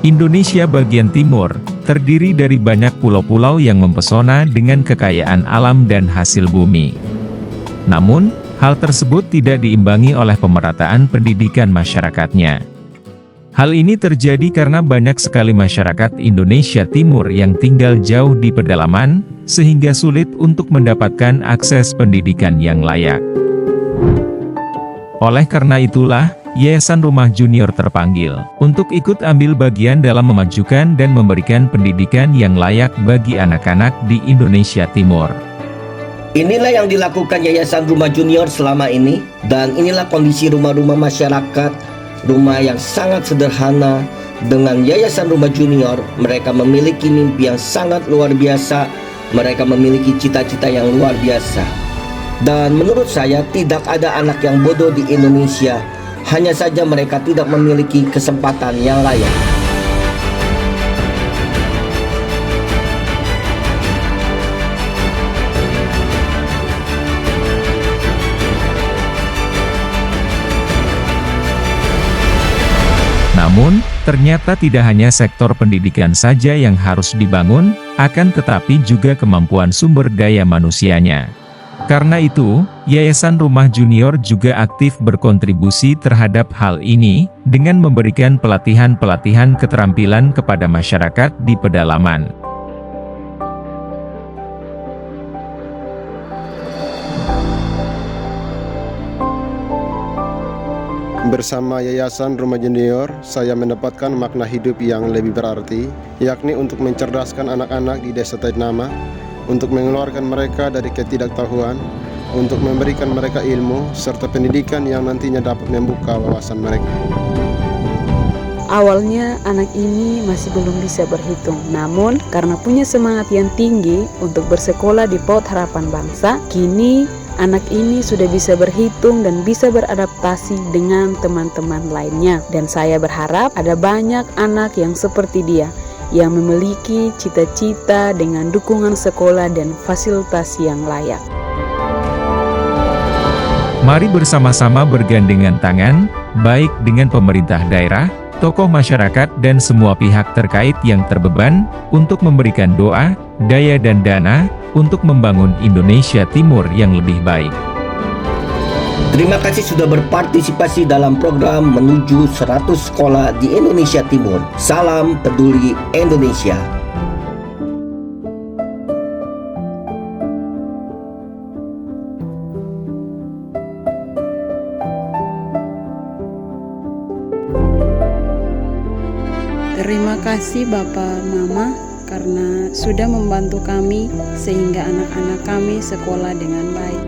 Indonesia bagian timur, terdiri dari banyak pulau-pulau yang mempesona dengan kekayaan alam dan hasil bumi. Namun, hal tersebut tidak diimbangi oleh pemerataan pendidikan masyarakatnya. Hal ini terjadi karena banyak sekali masyarakat Indonesia Timur yang tinggal jauh di pedalaman, sehingga sulit untuk mendapatkan akses pendidikan yang layak. Oleh karena itulah, Yayasan Rumah Junior terpanggil untuk ikut ambil bagian dalam memajukan dan memberikan pendidikan yang layak bagi anak-anak di Indonesia Timur. Inilah yang dilakukan Yayasan Rumah Junior selama ini, dan inilah kondisi rumah-rumah masyarakat, rumah yang sangat sederhana. Dengan Yayasan Rumah Junior, mereka memiliki mimpi yang sangat luar biasa, mereka memiliki cita-cita yang luar biasa. Dan menurut saya, tidak ada anak yang bodoh di Indonesia, hanya saja mereka tidak memiliki kesempatan yang layak. Namun, ternyata tidak hanya sektor pendidikan saja yang harus dibangun, akan tetapi juga kemampuan sumber daya manusianya. Karena itu, Yayasan Rumah Junior juga aktif berkontribusi terhadap hal ini, dengan memberikan pelatihan-pelatihan keterampilan kepada masyarakat di pedalaman. Bersama Yayasan Rumah Junior, saya mendapatkan makna hidup yang lebih berarti, yakni untuk mencerdaskan anak-anak di Desa Taitnama, untuk mengeluarkan mereka dari ketidaktahuan, untuk memberikan mereka ilmu, serta pendidikan yang nantinya dapat membuka wawasan mereka. Awalnya anak ini masih belum bisa berhitung, namun karena punya semangat yang tinggi untuk bersekolah di PAUD Harapan Bangsa, kini anak ini sudah bisa berhitung dan bisa beradaptasi dengan teman-teman lainnya. Dan saya berharap ada banyak anak yang seperti dia, yang memiliki cita-cita dengan dukungan sekolah dan fasilitas yang layak. Mari bersama-sama bergandengan tangan, baik dengan pemerintah daerah, tokoh masyarakat dan semua pihak terkait yang terbeban, untuk memberikan doa, daya dan dana, untuk membangun Indonesia Timur yang lebih baik. Terima kasih sudah berpartisipasi dalam program menuju 100 sekolah di Indonesia Timur. Salam peduli Indonesia. Terima kasih Bapak Mama karena sudah membantu kami sehingga anak-anak kami sekolah dengan baik.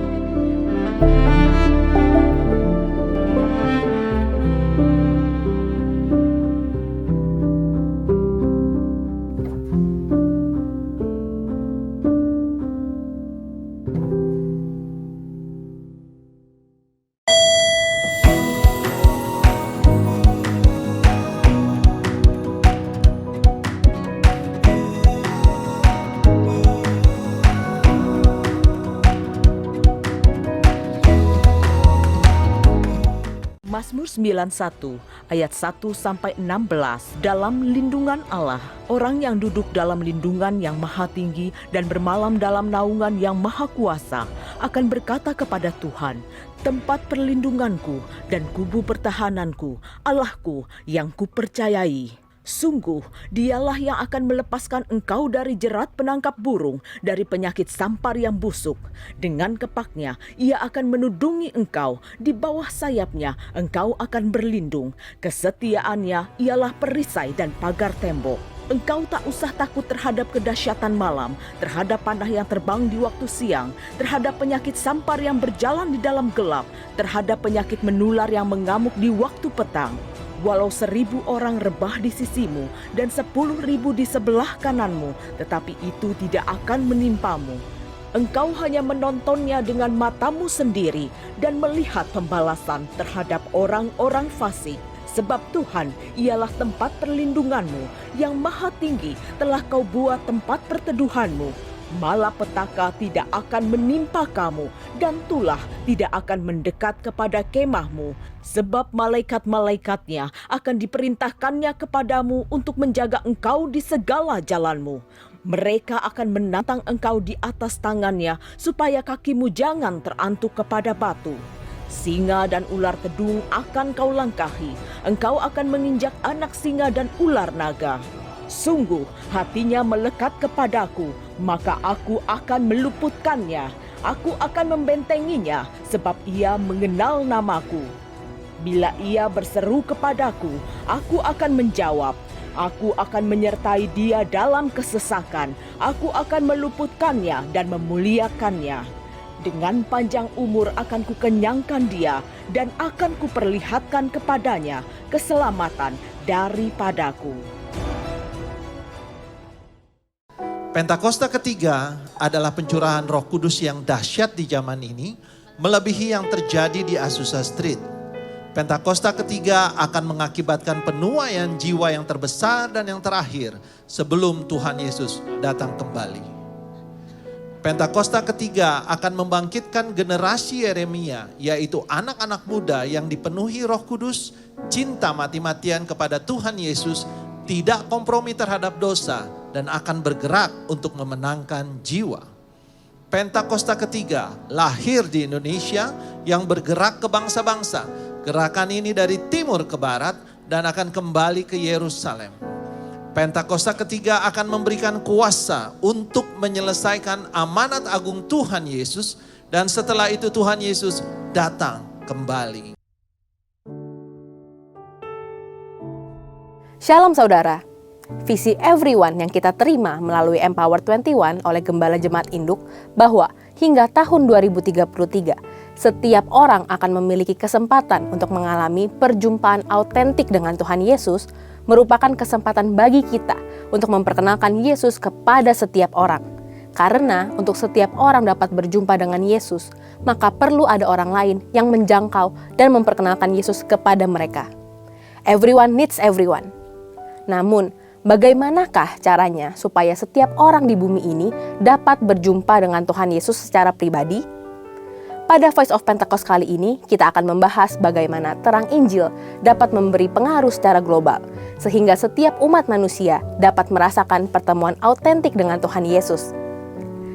Mazmur 91 ayat 1-16. Dalam lindungan Allah, orang yang duduk dalam lindungan yang maha tinggi dan bermalam dalam naungan yang maha kuasa akan berkata kepada Tuhan, tempat perlindunganku dan kubu pertahananku, Allahku yang kupercayai. Sungguh, dialah yang akan melepaskan engkau dari jerat penangkap burung, dari penyakit sampar yang busuk. Dengan kepaknya, ia akan menudungi engkau, di bawah sayapnya engkau akan berlindung. Kesetiaannya ialah perisai dan pagar tembok. Engkau tak usah takut terhadap kedahsyatan malam, terhadap panah yang terbang di waktu siang, terhadap penyakit sampar yang berjalan di dalam gelap, terhadap penyakit menular yang mengamuk di waktu petang. Walau 1.000 orang rebah di sisimu dan 10.000 di sebelah kananmu, tetapi itu tidak akan menimpamu. Engkau hanya menontonnya dengan matamu sendiri dan melihat pembalasan terhadap orang-orang fasik. Sebab Tuhan ialah tempat perlindunganmu, yang maha tinggi telah kau buat tempat perteduhanmu. Malapetaka tidak akan menimpa kamu dan tulah tidak akan mendekat kepada kemahmu, sebab malaikat-malaikatnya akan diperintahkannya kepadamu untuk menjaga engkau di segala jalanmu. Mereka akan menantang engkau di atas tangannya supaya kakimu jangan terantuk kepada batu. Singa dan ular kedung akan kau langkahi, engkau akan menginjak anak singa dan ular naga. Sungguh hatinya melekat kepadaku, maka aku akan meluputkannya. Aku akan membentenginya sebab ia mengenal namaku. Bila ia berseru kepadaku, aku akan menjawab. Aku akan menyertai dia dalam kesesakan. Aku akan meluputkannya dan memuliakannya. Dengan panjang umur akan kukenyangkan dia dan akan kuperlihatkan kepadanya keselamatan daripadaku. Pentakosta ketiga adalah pencurahan Roh Kudus yang dahsyat di zaman ini, melebihi yang terjadi di Azusa Street. Pentakosta ketiga akan mengakibatkan penuaian jiwa yang terbesar dan yang terakhir sebelum Tuhan Yesus datang kembali. Pentakosta ketiga akan membangkitkan generasi Yeremia, yaitu anak-anak muda yang dipenuhi Roh Kudus, cinta mati-matian kepada Tuhan Yesus, tidak kompromi terhadap dosa, dan akan bergerak untuk memenangkan jiwa. Pentakosta ketiga lahir di Indonesia yang bergerak ke bangsa-bangsa. Gerakan ini dari timur ke barat dan akan kembali ke Yerusalem. Pentakosta ketiga akan memberikan kuasa untuk menyelesaikan amanat agung Tuhan Yesus, dan setelah itu Tuhan Yesus datang kembali. Shalom saudara. Visi Everyone yang kita terima melalui Empower 21 oleh Gembala Jemaat Induk bahwa hingga tahun 2033, setiap orang akan memiliki kesempatan untuk mengalami perjumpaan autentik dengan Tuhan Yesus, merupakan kesempatan bagi kita untuk memperkenalkan Yesus kepada setiap orang. Karena untuk setiap orang dapat berjumpa dengan Yesus, maka perlu ada orang lain yang menjangkau dan memperkenalkan Yesus kepada mereka. Everyone needs everyone. Namun, bagaimanakah caranya supaya setiap orang di bumi ini dapat berjumpa dengan Tuhan Yesus secara pribadi? Pada Voice of Pentecost kali ini, kita akan membahas bagaimana terang Injil dapat memberi pengaruh secara global, sehingga setiap umat manusia dapat merasakan pertemuan autentik dengan Tuhan Yesus.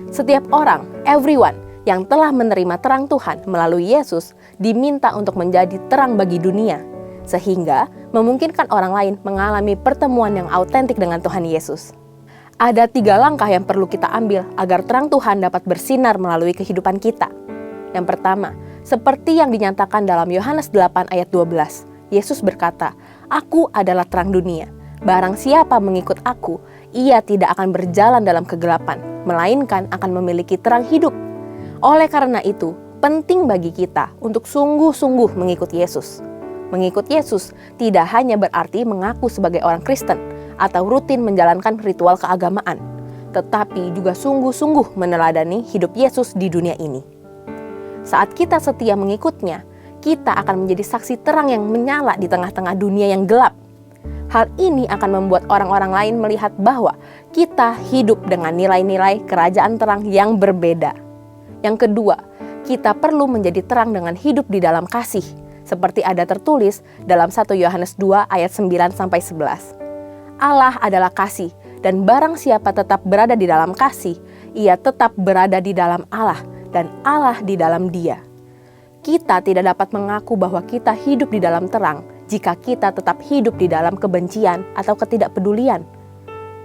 Setiap orang, everyone, yang telah menerima terang Tuhan melalui Yesus, diminta untuk menjadi terang bagi dunia, sehingga memungkinkan orang lain mengalami pertemuan yang autentik dengan Tuhan Yesus. Ada 3 langkah yang perlu kita ambil agar terang Tuhan dapat bersinar melalui kehidupan kita. Yang pertama, seperti yang dinyatakan dalam Yohanes 8 ayat 12, Yesus berkata, "Aku adalah terang dunia. Barang siapa mengikut aku, ia tidak akan berjalan dalam kegelapan, melainkan akan memiliki terang hidup." Oleh karena itu, penting bagi kita untuk sungguh-sungguh mengikut Yesus. Mengikut Yesus tidak hanya berarti mengaku sebagai orang Kristen atau rutin menjalankan ritual keagamaan, tetapi juga sungguh-sungguh meneladani hidup Yesus di dunia ini. Saat kita setia mengikutnya, kita akan menjadi saksi terang yang menyala di tengah-tengah dunia yang gelap. Hal ini akan membuat orang-orang lain melihat bahwa kita hidup dengan nilai-nilai kerajaan terang yang berbeda. Yang kedua, kita perlu menjadi terang dengan hidup di dalam kasih, seperti ada tertulis dalam 1 Yohanes 2 ayat 9-11. Allah adalah kasih, dan barang siapa tetap berada di dalam kasih, ia tetap berada di dalam Allah, dan Allah di dalam dia. Kita tidak dapat mengaku bahwa kita hidup di dalam terang jika kita tetap hidup di dalam kebencian atau ketidakpedulian.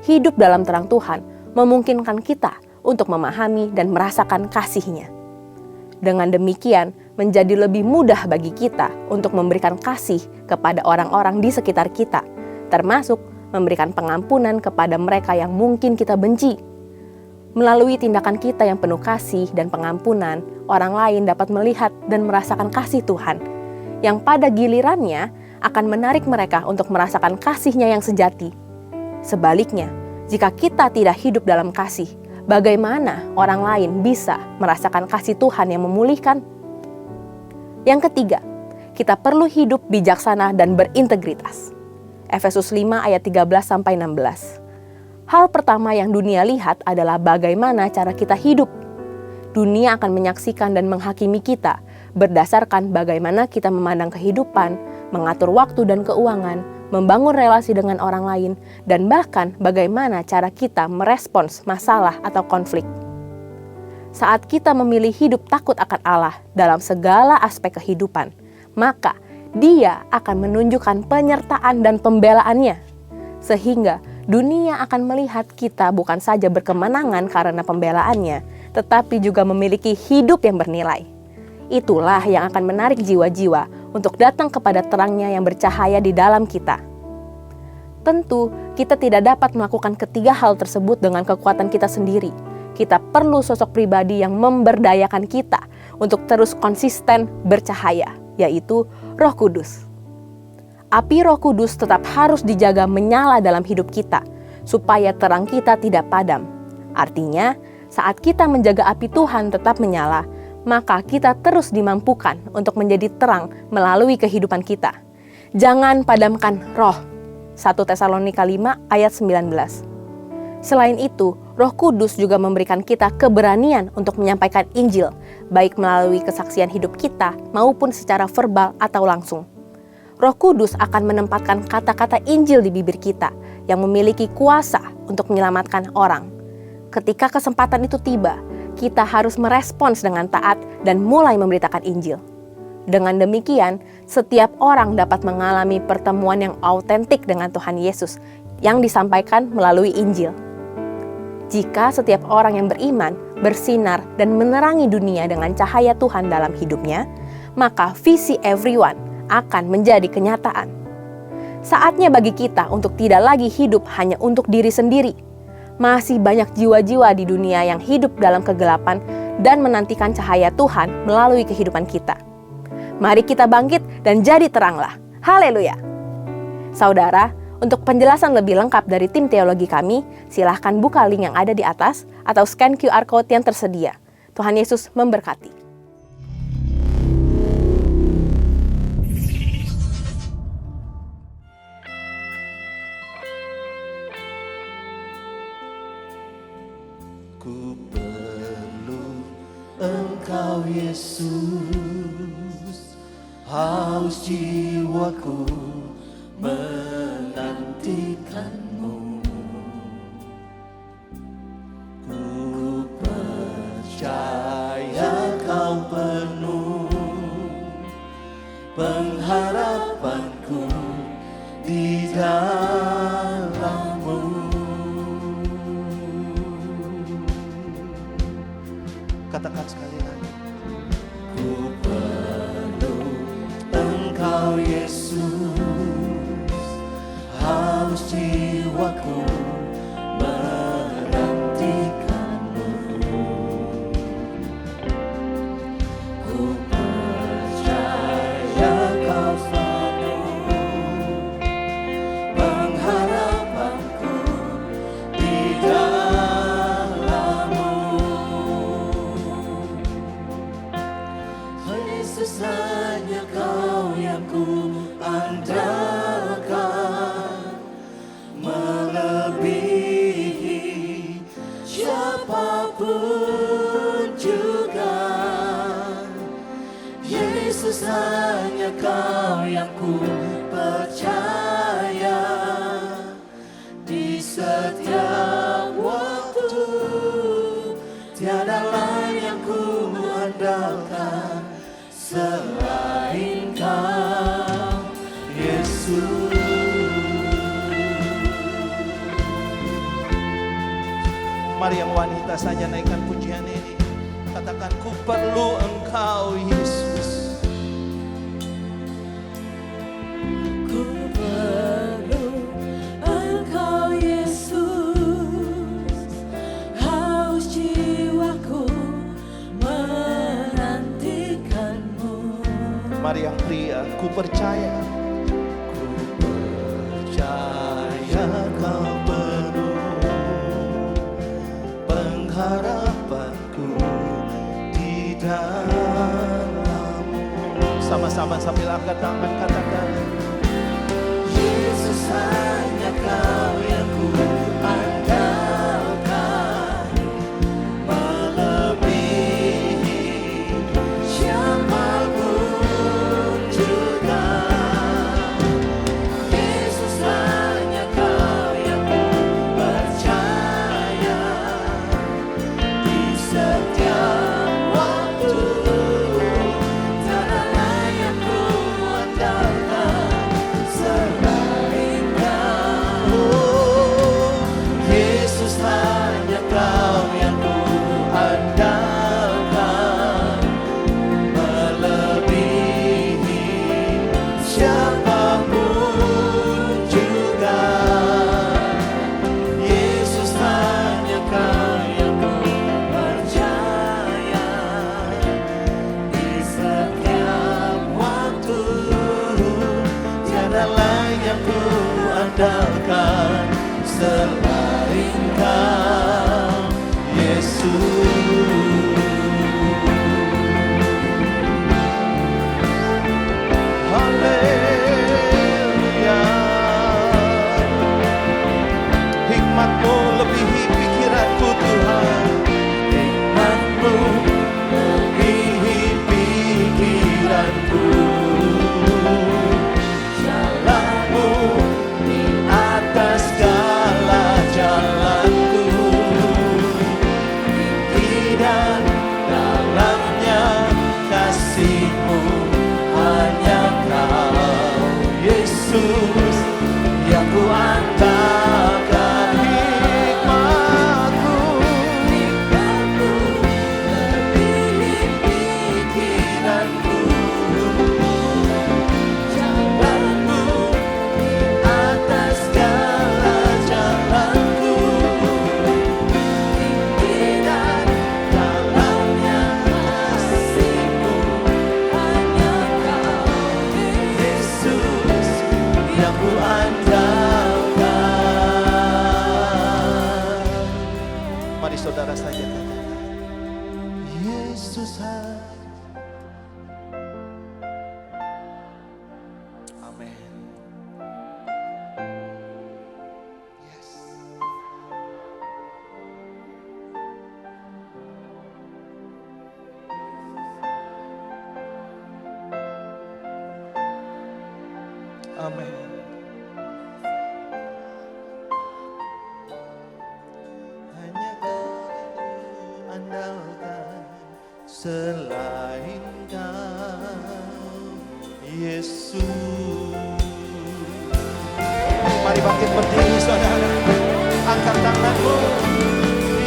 Hidup dalam terang Tuhan memungkinkan kita untuk memahami dan merasakan kasih-Nya. Dengan demikian, menjadi lebih mudah bagi kita untuk memberikan kasih kepada orang-orang di sekitar kita, termasuk memberikan pengampunan kepada mereka yang mungkin kita benci. Melalui tindakan kita yang penuh kasih dan pengampunan, orang lain dapat melihat dan merasakan kasih Tuhan, yang pada gilirannya akan menarik mereka untuk merasakan kasih-Nya yang sejati. Sebaliknya, jika kita tidak hidup dalam kasih, bagaimana orang lain bisa merasakan kasih Tuhan yang memulihkan? Yang ketiga, kita perlu hidup bijaksana dan berintegritas. Efesus 5 ayat 13-16. Hal pertama yang dunia lihat adalah bagaimana cara kita hidup. Dunia akan menyaksikan dan menghakimi kita berdasarkan bagaimana kita memandang kehidupan, mengatur waktu dan keuangan, membangun relasi dengan orang lain, dan bahkan bagaimana cara kita merespons masalah atau konflik. Saat kita memilih hidup takut akan Allah dalam segala aspek kehidupan, maka Dia akan menunjukkan penyertaan dan pembelaannya, sehingga dunia akan melihat kita bukan saja berkemenangan karena pembelaannya, tetapi juga memiliki hidup yang bernilai. Itulah yang akan menarik jiwa-jiwa untuk datang kepada terangnya yang bercahaya di dalam kita. Tentu, kita tidak dapat melakukan ketiga hal tersebut dengan kekuatan kita sendiri. Kita perlu sosok pribadi yang memberdayakan kita untuk terus konsisten bercahaya, yaitu Roh Kudus. Api Roh Kudus tetap harus dijaga menyala dalam hidup kita, supaya terang kita tidak padam. Artinya, saat kita menjaga api Tuhan tetap menyala, maka kita terus dimampukan untuk menjadi terang melalui kehidupan kita. Jangan padamkan roh. 1 Tesalonika 5 ayat 19. Selain itu, Roh Kudus juga memberikan kita keberanian untuk menyampaikan Injil, baik melalui kesaksian hidup kita maupun secara verbal atau langsung. Roh Kudus akan menempatkan kata-kata Injil di bibir kita yang memiliki kuasa untuk menyelamatkan orang. Ketika kesempatan itu tiba, kita harus merespons dengan taat dan mulai memberitakan Injil. Dengan demikian, setiap orang dapat mengalami pertemuan yang autentik dengan Tuhan Yesus yang disampaikan melalui Injil. Jika setiap orang yang beriman bersinar dan menerangi dunia dengan cahaya Tuhan dalam hidupnya, maka visi everyone akan menjadi kenyataan. Saatnya bagi kita untuk tidak lagi hidup hanya untuk diri sendiri. Masih banyak jiwa-jiwa di dunia yang hidup dalam kegelapan dan menantikan cahaya Tuhan melalui kehidupan kita. Mari kita bangkit dan jadi teranglah. Haleluya. Saudara, untuk penjelasan lebih lengkap dari tim teologi kami, silahkan buka link yang ada di atas atau scan QR Code yang tersedia. Tuhan Yesus memberkati. Ku perlu Engkau Yesus, haus jiwaku menantikanmu. Ku percaya Kau penuh pengharapanku di dalam-Mu. Katakan sekali lagi. Ku perlu Engkau Yesus, haus jiwaku menantikanmu. Ku percaya Kau penuh pengharapanku di dalam-Mu. Yesus, hanya Kau yang ku andalkan, melebihi siapapun juga. Yesus, hanya Kau yang ku percaya di setiap waktu. Tiada lain yang ku andalkan selain Kau, Yesus. Mari yang wanita saja naikkan pujian ini. Katakan, ku perlu Engkau Yesus. Ku perlu Engkau Yesus, haus jiwaku menantikanmu. Mari yang pria, ku percaya. Ku percaya Kau penuh pengharapanku di dalam-Mu. Sama-sama sambil angkat tangan katakan, Yesus, hanya Kau yang ku andalkan. tiada lain yang ku andalkan selain Kau, Yesus. Haleluya. Hikmat-Mu lebihi pikiranku Tuhan. Hikmat-Mu lebihi pikiranku. Jalan-Mu di atas segala jalanku. Tinggi dan dalamnya kasih-Mu, hanya Kau, Yesus, yang ku andalkan. Hikmat-Mu lebihi pikiranku. Jalan-Mu di atas segala jalanku. Tinggi dan dalamnya kasih-Mu, hanya Kau, Yesus, yang ku andalkan. Mari saudara saja katakan, Yesus. Amin. Yes. Amin. Hanya Kau andalkan selain Kau, Yesus. Mari bangkit berdiri saudara, angkat tanganmu.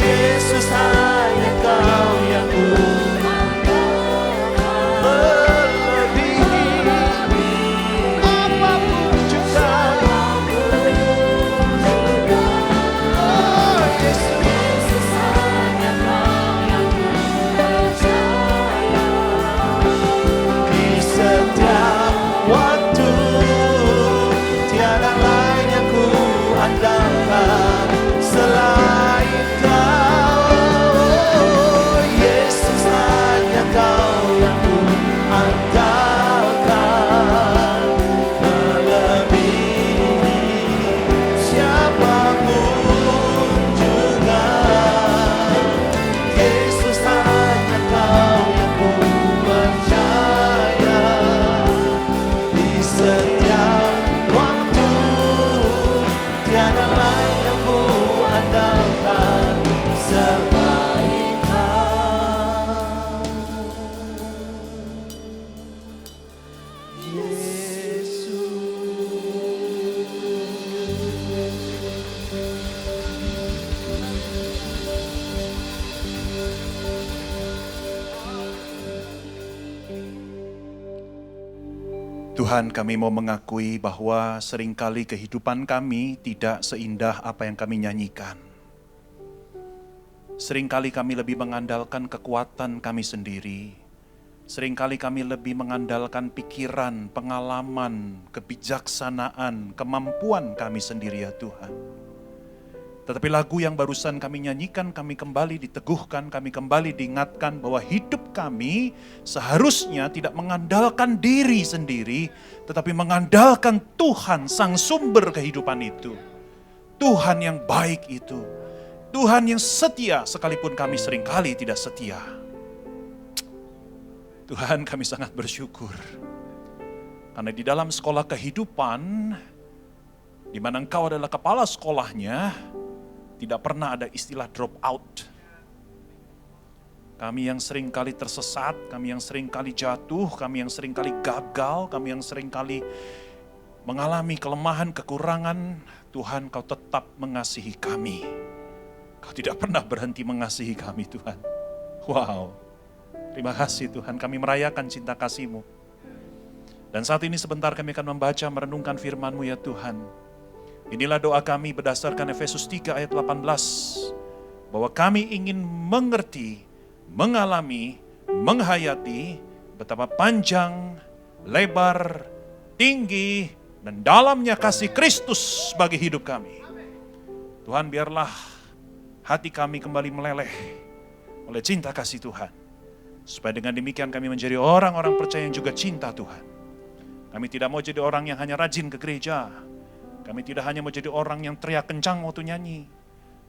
Yesus, hanya Kau yang ku melebihi apapun juga. Oh Yesus, hanya Kau yang ku percaya. Di setiap waktu tiada lain yang ku andalkan selain Kau, Yesus, hanya Kau yang ku andalkan, melebihi siapapun juga. Yesus, hanya Kau yang ku percaya. Di setiap waktu tiada lain yang ku andalkan selain Kau, Yesus. Tuhan, kami mau mengakui bahwa seringkali kehidupan kami tidak seindah apa yang kami nyanyikan. Seringkali kami lebih mengandalkan kekuatan kami sendiri. Seringkali kami lebih mengandalkan pikiran, pengalaman, kebijaksanaan, kemampuan kami sendiri ya Tuhan. Tetapi lagu yang barusan kami nyanyikan, kami kembali diteguhkan, kami kembali diingatkan bahwa hidup kami seharusnya tidak mengandalkan diri sendiri, tetapi mengandalkan Tuhan, Sang Sumber kehidupan itu. Tuhan yang baik itu. Tuhan yang setia sekalipun kami seringkali tidak setia. Tuhan, kami sangat bersyukur. Karena di dalam sekolah kehidupan, di mana Engkau adalah kepala sekolahnya, tidak pernah ada istilah drop out. Kami yang sering kali tersesat, kami yang sering kali jatuh, kami yang sering kali gagal, kami yang sering kali mengalami kelemahan, kekurangan, Tuhan Kau tetap mengasihi kami. Kau tidak pernah berhenti mengasihi kami Tuhan. Wow, terima kasih Tuhan, kami merayakan cinta kasih-Mu. Dan saat ini sebentar kami akan membaca, merenungkan firman-Mu ya Tuhan. Inilah doa kami berdasarkan Efesus 3 ayat 18. Bahwa kami ingin mengerti, mengalami, menghayati betapa panjang, lebar, tinggi, dan dalamnya kasih Kristus bagi hidup kami. Tuhan, biarlah hati kami kembali meleleh oleh cinta kasih Tuhan. Supaya dengan demikian kami menjadi orang-orang percaya yang juga cinta Tuhan. Kami tidak mau jadi orang yang hanya rajin ke gereja. Kami tidak hanya mau jadi orang yang teriak kencang waktu nyanyi.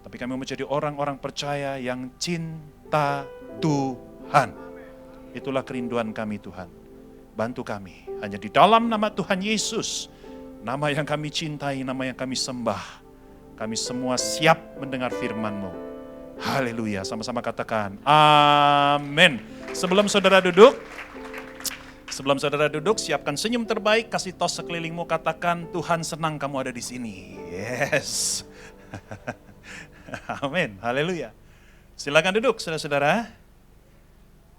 Tapi kami mau menjadi orang-orang percaya yang cinta Tuhan. Itulah kerinduan kami Tuhan. Bantu kami. Hanya di dalam nama Tuhan Yesus. Nama yang kami cintai, nama yang kami sembah. Kami semua siap mendengar firman-Mu. Haleluya. Sama-sama katakan. Amin. Sebelum saudara duduk, siapkan senyum terbaik, kasih tos sekelilingmu, katakan, Tuhan senang kamu ada di sini. Yes. Amin, haleluya. Silakan duduk, saudara-saudara.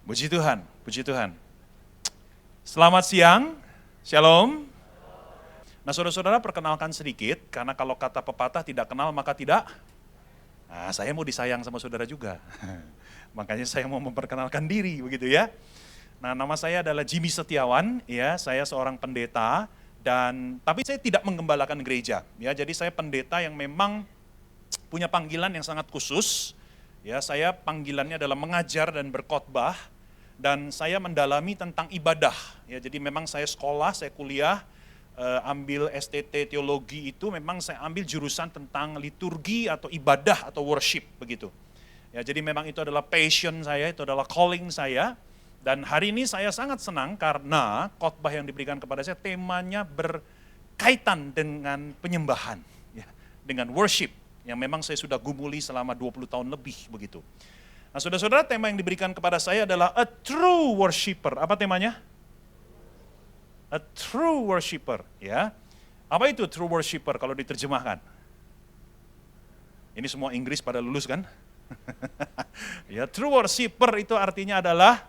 Puji Tuhan, puji Tuhan. Selamat siang, shalom. Nah, saudara-saudara, perkenalkan sedikit, karena kalau kata pepatah tidak kenal maka tidak. Nah, saya mau disayang sama saudara juga. Makanya saya mau memperkenalkan diri, begitu ya. Nah, nama saya adalah Jimmy Setiawan, ya. Saya seorang pendeta tapi saya tidak menggembalakan gereja, ya. Jadi saya pendeta yang memang punya panggilan yang sangat khusus. Ya, saya panggilannya adalah mengajar dan berkhotbah, dan saya mendalami tentang ibadah. Ya, jadi memang saya sekolah, saya kuliah, ambil STT teologi itu memang saya ambil jurusan tentang liturgi atau ibadah atau worship begitu. Ya, jadi memang itu adalah passion saya, itu adalah calling saya. Dan hari ini saya sangat senang karena khotbah yang diberikan kepada saya temanya berkaitan dengan penyembahan, ya, dengan worship yang memang saya sudah gumuli selama 20 tahun lebih begitu. Nah, saudara-saudara, tema yang diberikan kepada saya adalah a true worshiper. Apa temanya? A true worshiper, ya. Apa itu true worshiper kalau diterjemahkan? Ini semua Inggris pada lulus kan? Ya, true worshiper itu artinya adalah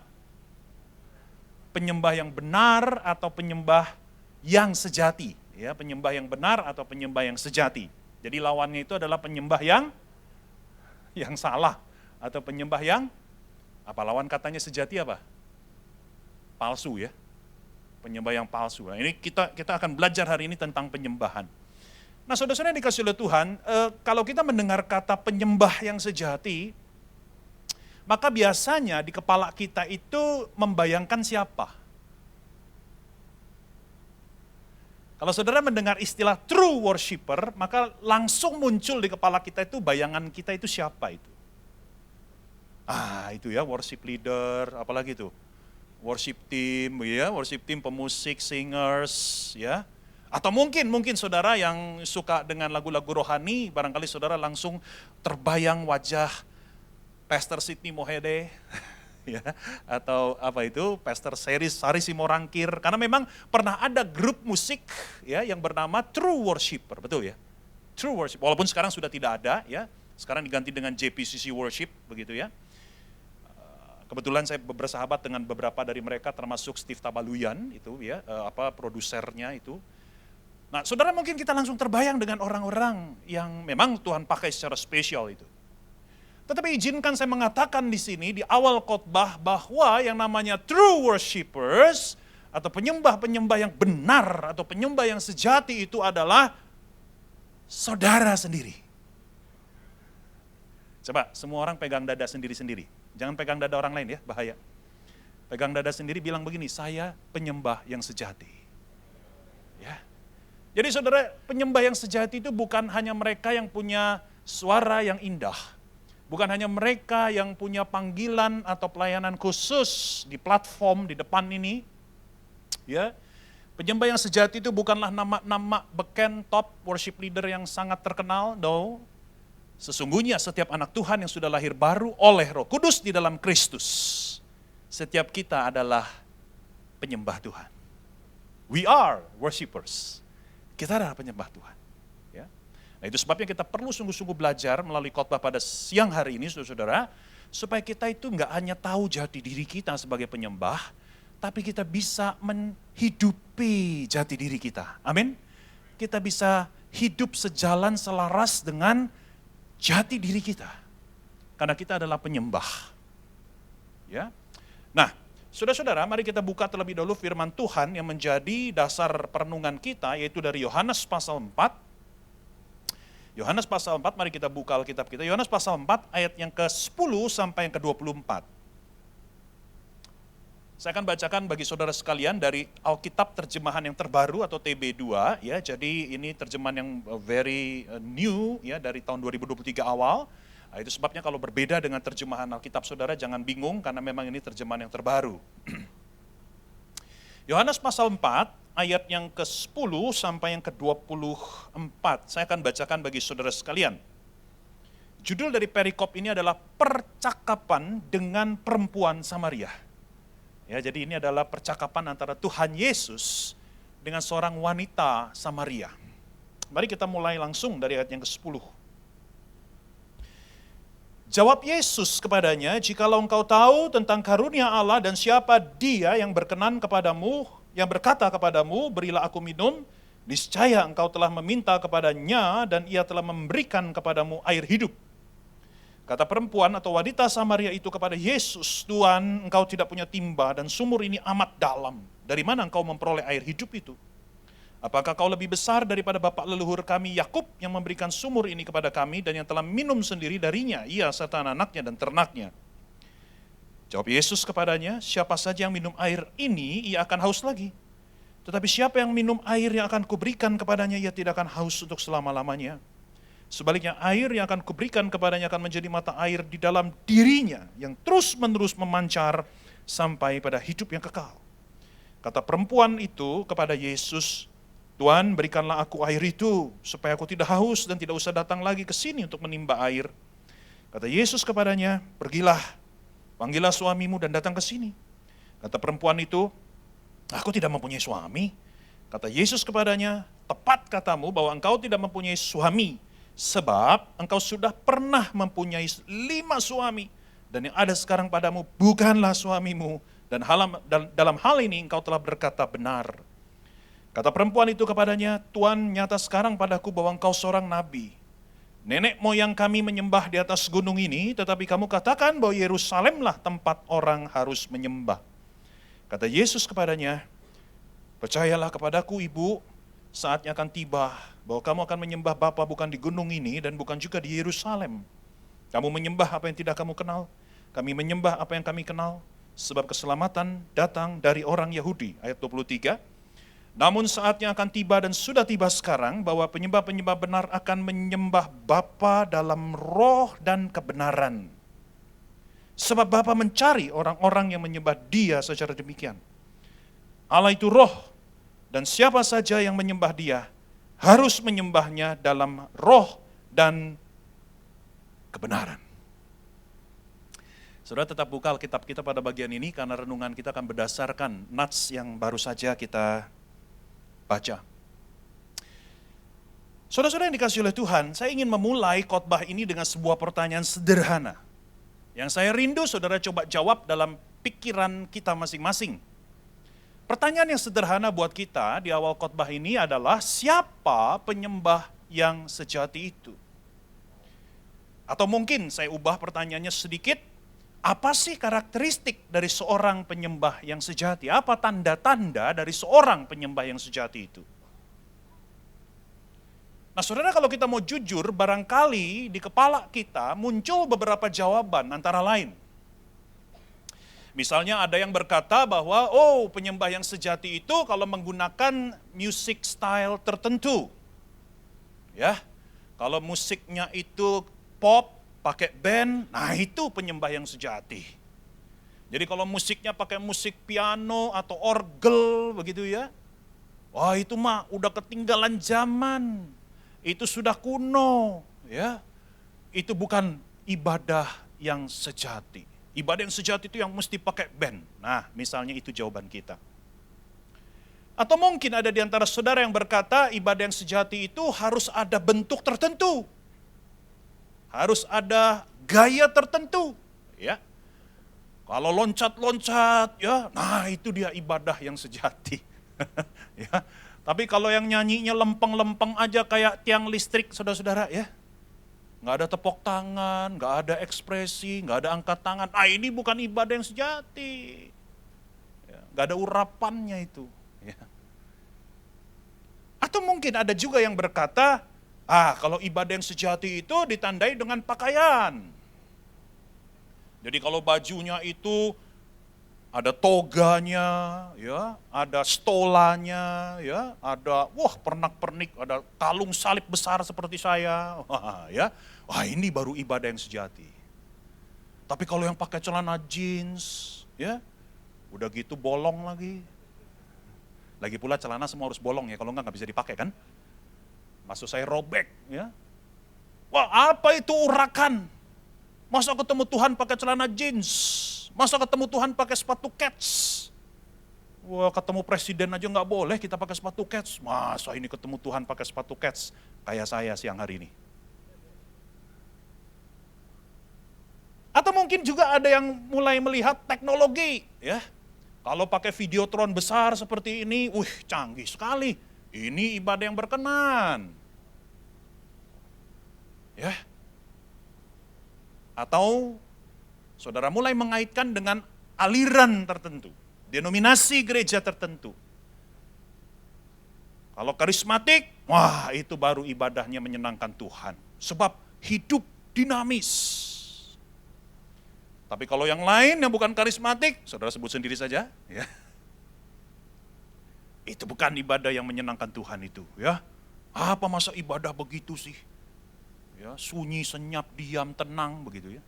penyembah yang benar atau penyembah yang sejati, ya, penyembah yang benar atau penyembah yang sejati. Jadi lawannya itu adalah penyembah yang salah atau penyembah yang lawan katanya sejati apa? Palsu, ya. Penyembah yang palsu. Nah, ini kita akan belajar hari ini tentang penyembahan. Nah, saudara-saudara yang dikasih oleh Tuhan, kalau kita mendengar kata penyembah yang sejati, maka biasanya di kepala kita itu membayangkan siapa? Kalau saudara mendengar istilah true worshiper, maka langsung muncul di kepala kita itu bayangan kita itu siapa itu? Itu ya, worship leader, apalagi itu? Worship team, ya, worship team, pemusik, singers, ya. Atau mungkin saudara yang suka dengan lagu-lagu rohani, barangkali saudara langsung terbayang wajah Pastor Sidney Mohede, ya, atau apa itu, Pastor Sari Simorangkir, karena memang pernah ada grup musik, ya, yang bernama True Worshiper, betul ya? True Worship, walaupun sekarang sudah tidak ada, ya, sekarang diganti dengan JPCC Worship, begitu ya. Kebetulan saya bersahabat dengan beberapa dari mereka, termasuk Steve Tabaluyan, itu ya, produsernya itu. Nah, saudara, mungkin kita langsung terbayang dengan orang-orang yang memang Tuhan pakai secara spesial itu. Tetapi izinkan saya mengatakan di sini di awal khotbah bahwa yang namanya true worshipers atau penyembah-penyembah yang benar atau penyembah yang sejati itu adalah saudara sendiri. Coba semua orang pegang dada sendiri-sendiri. Jangan pegang dada orang lain ya, bahaya. Pegang dada sendiri, bilang begini, saya penyembah yang sejati. Ya. Jadi saudara, penyembah yang sejati itu bukan hanya mereka yang punya suara yang indah. Bukan hanya mereka yang punya panggilan atau pelayanan khusus di platform di depan ini. Ya. Penyembah yang sejati itu bukanlah nama-nama beken top worship leader yang sangat terkenal, no. Sesungguhnya setiap anak Tuhan yang sudah lahir baru oleh Roh Kudus di dalam Kristus, setiap kita adalah penyembah Tuhan. We are worshipers. Kita adalah penyembah Tuhan. Ya. Nah, itu sebabnya kita perlu sungguh-sungguh belajar melalui khotbah pada siang hari ini, saudara-saudara, supaya kita itu enggak hanya tahu jati diri kita sebagai penyembah, tapi kita bisa menghidupi jati diri kita. Amin. Kita bisa hidup sejalan selaras dengan jati diri kita. Karena kita adalah penyembah. Ya. Nah, Saudara-saudara, mari kita buka terlebih dahulu firman Tuhan yang menjadi dasar perenungan kita, yaitu dari Yohanes pasal 4. Yohanes pasal 4, mari kita buka Alkitab kita. Yohanes pasal 4 ayat yang ke-10 sampai yang ke-24. Saya akan bacakan bagi saudara sekalian dari Alkitab terjemahan yang terbaru atau TB2 ya. Jadi ini terjemahan yang very new ya, dari tahun 2023 awal. Nah, itu sebabnya kalau berbeda dengan terjemahan Alkitab saudara jangan bingung karena memang ini terjemahan yang terbaru. Yohanes pasal 4 ayat yang ke-10 sampai yang ke-24. Saya akan bacakan bagi saudara sekalian. Judul dari perikop ini adalah percakapan dengan perempuan Samaria. Ya, jadi ini adalah percakapan antara Tuhan Yesus dengan seorang wanita Samaria. Mari kita mulai langsung dari ayat yang ke-10. Jawab Yesus kepadanya, "Jikalau engkau tahu tentang karunia Allah dan siapa Dia yang berkenan kepadamu, yang berkata kepadamu, berilah aku minum, niscaya engkau telah meminta kepadanya dan Ia telah memberikan kepadamu air hidup." Kata perempuan atau wanita Samaria itu kepada Yesus, "Tuhan, engkau tidak punya timba dan sumur ini amat dalam. Dari mana engkau memperoleh air hidup itu? Apakah kau lebih besar daripada bapa leluhur kami Yakub yang memberikan sumur ini kepada kami dan yang telah minum sendiri darinya, ia serta anak-anaknya dan ternaknya?" Jawab Yesus kepadanya, "Siapa saja yang minum air ini, ia akan haus lagi. Tetapi siapa yang minum air yang akan kuberikan kepadanya, ia tidak akan haus untuk selama-lamanya. Sebaliknya air yang akan kuberikan kepadanya akan menjadi mata air di dalam dirinya yang terus-menerus memancar sampai pada hidup yang kekal." Kata perempuan itu kepada Yesus, "Tuhan, berikanlah aku air itu, supaya aku tidak haus dan tidak usah datang lagi ke sini untuk menimba air." Kata Yesus kepadanya, "Pergilah, panggillah suamimu dan datang ke sini." Kata perempuan itu, "Aku tidak mempunyai suami." Kata Yesus kepadanya, "Tepat katamu bahwa engkau tidak mempunyai suami, sebab engkau sudah pernah mempunyai 5 suami, dan yang ada sekarang padamu bukanlah suamimu, dan dalam hal ini engkau telah berkata benar." Kata perempuan itu kepadanya, "Tuhan, nyata sekarang padaku bahwa engkau seorang nabi. Nenek moyang kami menyembah di atas gunung ini, tetapi kamu katakan bahwa Yerusalemlah tempat orang harus menyembah." Kata Yesus kepadanya, "Percayalah kepadaku, ibu, saatnya akan tiba bahwa kamu akan menyembah Bapa bukan di gunung ini dan bukan juga di Yerusalem. Kamu menyembah apa yang tidak kamu kenal, kami menyembah apa yang kami kenal, sebab keselamatan datang dari orang Yahudi." Ayat 23. "Namun saatnya akan tiba dan sudah tiba sekarang bahwa penyembah-penyembah benar akan menyembah Bapa dalam roh dan kebenaran. Sebab Bapa mencari orang-orang yang menyembah Dia secara demikian. Allah itu roh, dan siapa saja yang menyembah Dia harus menyembahnya dalam roh dan kebenaran." Saudara tetap buka Alkitab kita pada bagian ini karena renungan kita akan berdasarkan nats yang baru saja kita baca. Saudara-saudara yang dikasihi oleh Tuhan, saya ingin memulai khotbah ini dengan sebuah pertanyaan sederhana. Yang saya rindu saudara coba jawab dalam pikiran kita masing-masing. Pertanyaan yang sederhana buat kita di awal khotbah ini adalah, siapa penyembah yang sejati itu? Atau mungkin saya ubah pertanyaannya sedikit, apa sih karakteristik dari seorang penyembah yang sejati? Apa tanda-tanda dari seorang penyembah yang sejati itu? Nah saudara, kalau kita mau jujur, barangkali di kepala kita muncul beberapa jawaban antara lain. Misalnya ada yang berkata bahwa, penyembah yang sejati itu kalau menggunakan music style tertentu. Ya, kalau musiknya itu pop, pakai band, nah itu penyembah yang sejati. Jadi kalau musiknya pakai musik piano atau orgel begitu ya, wah itu mah udah ketinggalan zaman, itu sudah kuno, ya. Itu bukan ibadah yang sejati. Ibadah yang sejati itu yang mesti pakai band. Nah, misalnya itu jawaban kita. Atau mungkin ada di antara saudara yang berkata ibadah yang sejati itu harus ada bentuk tertentu. Harus ada gaya tertentu, ya. Kalau loncat-loncat, ya, nah itu dia ibadah yang sejati. Ya. Tapi kalau yang nyanyinya lempeng-lempeng aja kayak tiang listrik, saudara-saudara, ya. Nggak ada tepuk tangan, nggak ada ekspresi, nggak ada angkat tangan. Ah, ini bukan ibadah yang sejati. Gak ada urapannya itu. Ya. Atau mungkin ada juga yang berkata, kalau ibadah yang sejati itu ditandai dengan pakaian. Jadi kalau bajunya itu ada toganya, ya, ada stolanya, ya, ada pernak-pernik, ada kalung salib besar seperti saya, ya, ini baru ibadah yang sejati. Tapi kalau yang pakai celana jeans, ya, udah gitu bolong lagi. Lagi pula celana semua harus bolong ya, kalau nggak bisa dipakai kan? Maksud saya robek, ya. Apa itu urakan? Masa ketemu Tuhan pakai celana jeans? Masa ketemu Tuhan pakai sepatu kets? Ketemu presiden aja nggak boleh kita pakai sepatu kets. Masa ini ketemu Tuhan pakai sepatu kets? Kayak saya siang hari ini. Atau mungkin juga ada yang mulai melihat teknologi, ya. Kalau pakai videotron besar seperti ini, canggih sekali. Ini ibadah yang berkenan. Ya. Atau saudara mulai mengaitkan dengan aliran tertentu, denominasi gereja tertentu. Kalau karismatik, itu baru ibadahnya menyenangkan Tuhan. Sebab hidup dinamis. Tapi kalau yang lain yang bukan karismatik, saudara sebut sendiri saja. Ya. Itu bukan ibadah yang menyenangkan Tuhan itu. Ya. Apa masa ibadah begitu sih? Ya, sunyi, senyap, diam, tenang, begitu ya.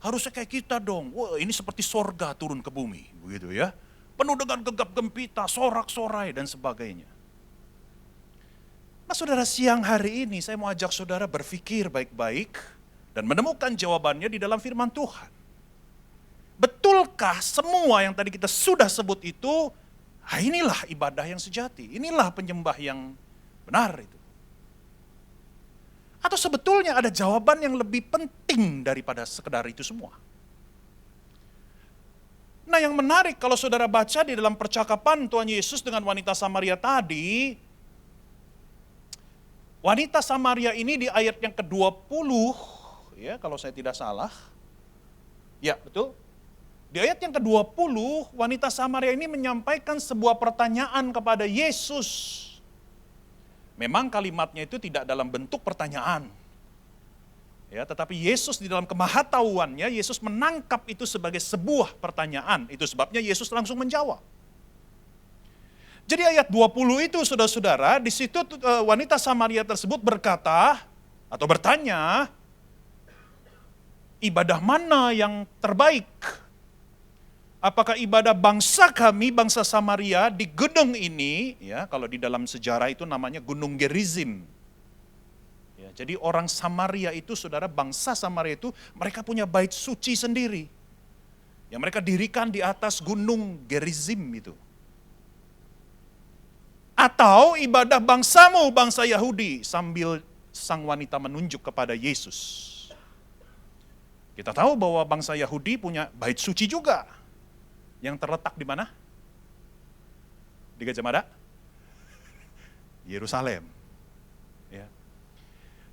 Harusnya kayak kita dong, ini seperti sorga turun ke bumi, begitu ya. Penuh dengan gegap gempita, sorak-sorai dan sebagainya. Nah saudara, siang hari ini saya mau ajak saudara berpikir baik-baik dan menemukan jawabannya di dalam firman Tuhan. Betulkah semua yang tadi kita sudah sebut itu, inilah ibadah yang sejati, inilah penyembah yang benar itu. Atau sebetulnya ada jawaban yang lebih penting daripada sekedar itu semua. Nah yang menarik kalau saudara baca di dalam percakapan Tuhan Yesus dengan wanita Samaria tadi, wanita Samaria ini di ayat yang ke-20, ya kalau saya tidak salah, ya betul. Di ayat yang ke-20, wanita Samaria ini menyampaikan sebuah pertanyaan kepada Yesus. Memang kalimatnya itu tidak dalam bentuk pertanyaan. Ya, tetapi Yesus di dalam kemahatauannya, Yesus menangkap itu sebagai sebuah pertanyaan. Itu sebabnya Yesus langsung menjawab. Jadi ayat 20 itu saudara-saudara, di situ wanita Samaria tersebut berkata atau bertanya, ibadah mana yang terbaik? Apakah ibadah bangsa kami, bangsa Samaria di gunung ini, ya kalau di dalam sejarah itu namanya Gunung Gerizim. Ya, jadi orang Samaria itu, saudara, bangsa Samaria itu, mereka punya bait suci sendiri. Yang mereka dirikan di atas Gunung Gerizim itu. Atau ibadah bangsamu, bangsa Yahudi, sambil sang wanita menunjuk kepada Yesus. Kita tahu bahwa bangsa Yahudi punya bait suci juga. Yang terletak di mana? Di Gajah Mada? Yerusalem. Ya.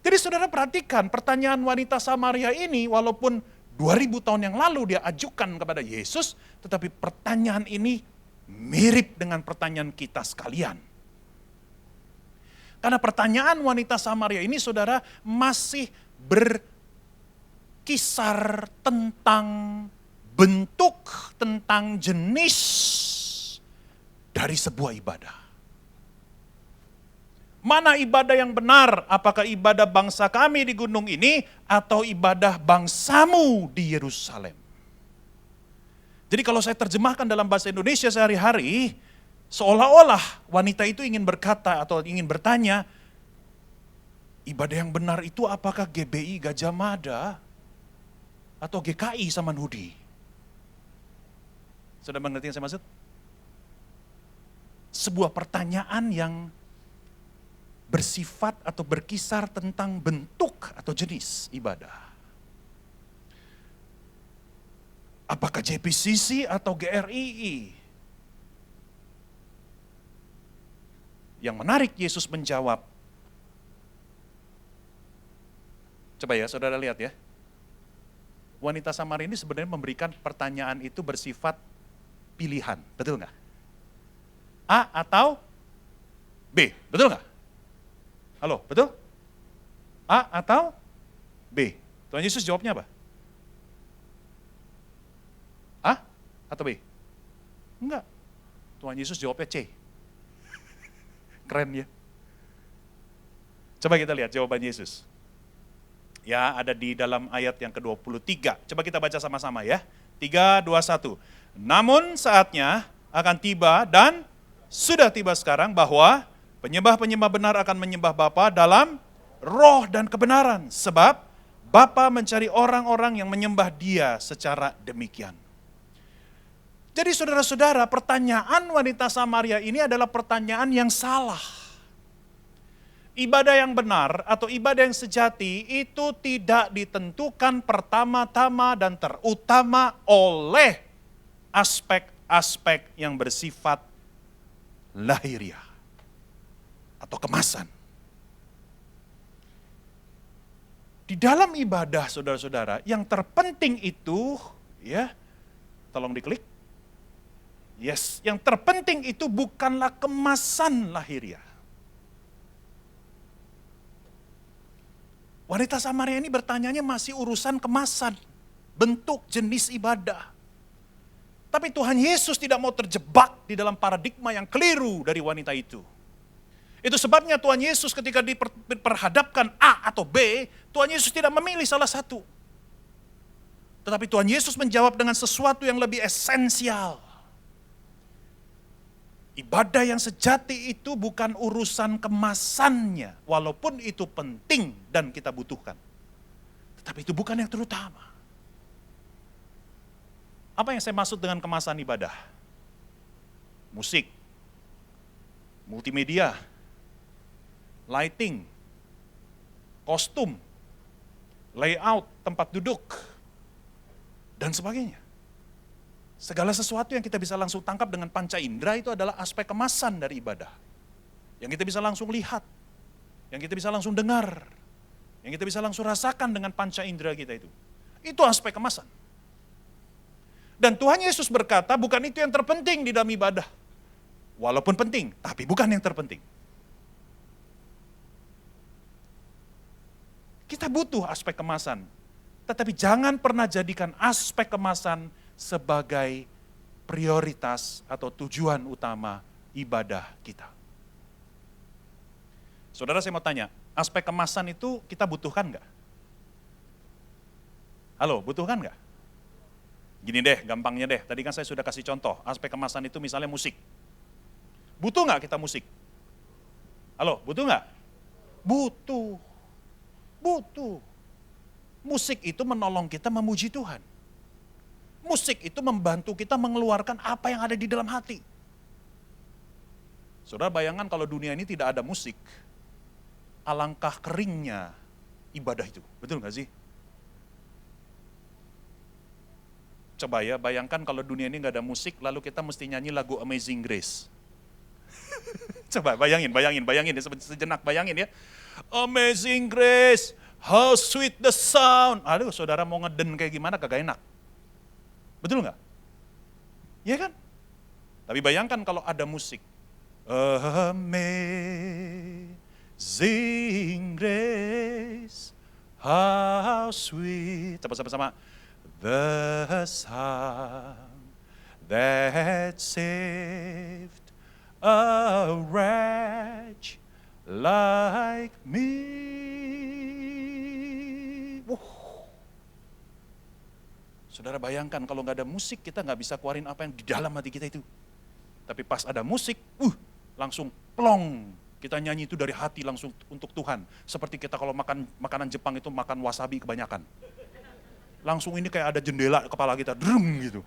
Jadi saudara perhatikan pertanyaan wanita Samaria ini walaupun 2000 tahun yang lalu dia ajukan kepada Yesus, tetapi pertanyaan ini mirip dengan pertanyaan kita sekalian. Karena pertanyaan wanita Samaria ini saudara masih berkisar tentang bentuk, tentang jenis dari sebuah ibadah. Mana ibadah yang benar? Apakah ibadah bangsa kami di gunung ini atau ibadah bangsamu di Yerusalem? Jadi kalau saya terjemahkan dalam bahasa Indonesia sehari-hari, seolah-olah wanita itu ingin berkata atau ingin bertanya, ibadah yang benar itu apakah GBI Gajah Mada atau GKI Samanhudi? Sudah mengerti yang saya maksud? Sebuah pertanyaan yang bersifat atau berkisar tentang bentuk atau jenis ibadah. Apakah JPCC atau GRII? Yang menarik Yesus menjawab. Coba ya saudara lihat ya. Wanita Samaria ini sebenarnya memberikan pertanyaan itu bersifat pilihan, betul nggak? A atau B, betul nggak? Halo, betul? A atau B? Tuhan Yesus jawabnya apa? A atau B? Enggak. Tuhan Yesus jawabnya C. Keren ya. Coba kita lihat jawaban Yesus. Ya, ada di dalam ayat yang ke-23. Coba kita baca sama-sama ya. 3, 2, 1. Namun saatnya akan tiba dan sudah tiba sekarang bahwa penyembah-penyembah benar akan menyembah Bapa dalam roh dan kebenaran. Sebab Bapa mencari orang-orang yang menyembah Dia secara demikian. Jadi saudara-saudara, pertanyaan wanita Samaria ini adalah pertanyaan yang salah. Ibadah yang benar atau ibadah yang sejati itu tidak ditentukan pertama-tama dan terutama oleh aspek-aspek yang bersifat lahiriah atau kemasan. Di dalam ibadah saudara-saudara, yang terpenting itu, ya, tolong diklik. Yes, yang terpenting itu bukanlah kemasan lahiriah. Wanita Samaria ini bertanyanya masih urusan kemasan, bentuk, jenis ibadah. Tapi Tuhan Yesus tidak mau terjebak di dalam paradigma yang keliru dari wanita itu. Itu sebabnya Tuhan Yesus ketika diperhadapkan A atau B, Tuhan Yesus tidak memilih salah satu. Tetapi Tuhan Yesus menjawab dengan sesuatu yang lebih esensial. Ibadah yang sejati itu bukan urusan kemasannya, walaupun itu penting dan kita butuhkan. Tetapi itu bukan yang terutama. Apa yang saya maksud dengan kemasan ibadah? Musik, multimedia, lighting, kostum, layout, tempat duduk, dan sebagainya. Segala sesuatu yang kita bisa langsung tangkap dengan panca indera itu adalah aspek kemasan dari ibadah. Yang kita bisa langsung lihat, yang kita bisa langsung dengar, yang kita bisa langsung rasakan dengan panca indera kita itu. Itu aspek kemasan. Dan Tuhan Yesus berkata bukan itu yang terpenting di dalam ibadah. Walaupun penting, tapi bukan yang terpenting. Kita butuh aspek kemasan, tetapi jangan pernah jadikan aspek kemasan sebagai prioritas atau tujuan utama ibadah kita. Saudara, saya mau tanya, aspek kemasan itu kita butuhkan nggak? Halo, butuhkan nggak? Gini deh, gampangnya deh, tadi kan saya sudah kasih contoh, aspek kemasan itu misalnya musik. Butuh nggak kita musik? Halo, butuh nggak? Butuh. Butuh. Musik itu menolong kita memuji Tuhan. Musik itu membantu kita mengeluarkan apa yang ada di dalam hati. Saudara bayangkan kalau dunia ini tidak ada musik, alangkah keringnya ibadah itu. Betul nggak sih? Coba ya, bayangkan kalau dunia ini nggak ada musik, lalu kita mesti nyanyi lagu Amazing Grace. Coba bayangin ya, sejenak bayangin ya. Amazing Grace, how sweet the sound. Aduh, saudara mau ngeden kayak gimana kagak enak. Betul nggak? Iya kan? Tapi bayangkan kalau ada musik. Amazing Grace, how sweet. Coba sama-sama. The sound that saved a wretch like me. Saudara bayangkan kalau nggak ada musik kita nggak bisa keluarin apa yang di dalam hati kita itu. Tapi pas ada musik, langsung plong. Kita nyanyi itu dari hati langsung untuk Tuhan. Seperti kita kalau makan makanan Jepang itu makan wasabi kebanyakan. Langsung ini kayak ada jendela kepala kita, drum gitu.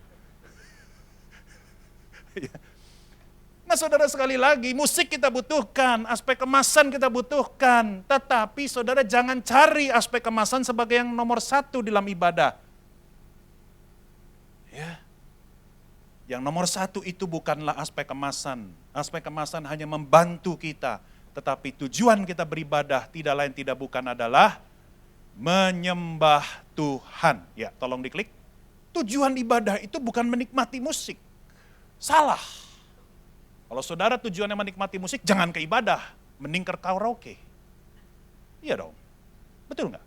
Nah saudara, sekali lagi musik kita butuhkan, aspek kemasan kita butuhkan. Tetapi saudara jangan cari aspek kemasan sebagai yang nomor satu dalam ibadah. Ya, yang nomor satu itu bukanlah aspek kemasan. Aspek kemasan hanya membantu kita. Tetapi tujuan kita beribadah tidak lain tidak bukan adalah menyembah Tuhan. Ya, tolong diklik. Tujuan ibadah itu bukan menikmati musik. Salah. Kalau saudara tujuannya menikmati musik, jangan ke ibadah, mending ke karaoke. Iya dong, betul nggak?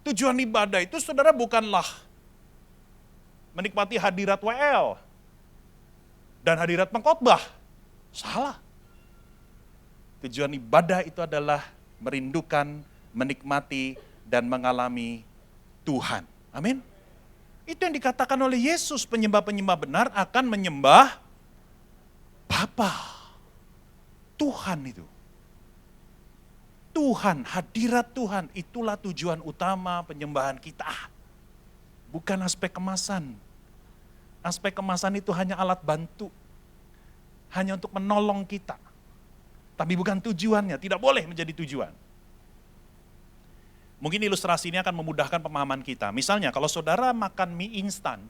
Tujuan ibadah itu saudara bukanlah menikmati hadirat WL dan hadirat pengkhotbah. Salah. Tujuan ibadah itu adalah merindukan, menikmati, dan mengalami Tuhan. Amin. Itu yang dikatakan oleh Yesus, penyembah-penyembah benar akan menyembah Bapa. Tuhan itu. Tuhan, hadirat Tuhan, itulah tujuan utama penyembahan kita. Bukan aspek kemasan. Aspek kemasan itu hanya alat bantu. Hanya untuk menolong kita. Tapi bukan tujuannya, tidak boleh menjadi tujuan. Mungkin ilustrasi ini akan memudahkan pemahaman kita. Misalnya kalau saudara makan mie instan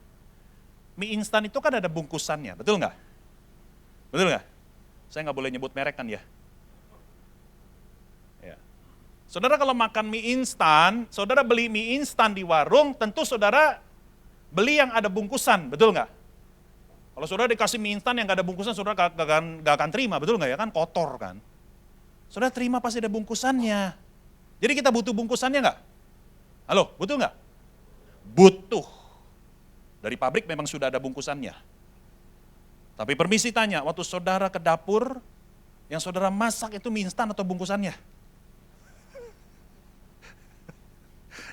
itu kan ada bungkusannya, betul nggak? Betul nggak? Saya nggak boleh nyebut merek kan ya? Ya. Saudara kalau makan mie instan, saudara beli mie instan di warung, tentu saudara beli yang ada bungkusan, betul nggak? Kalau saudara dikasih mie instan yang nggak ada bungkusan, saudara nggak akan terima, betul nggak ya? Kan kotor kan? Saudara terima pasti ada bungkusannya. Jadi kita butuh bungkusannya nggak? Halo, butuh nggak? Butuh. Dari pabrik memang sudah ada bungkusannya. Tapi permisi tanya, waktu saudara ke dapur, yang saudara masak itu mie instan atau bungkusannya?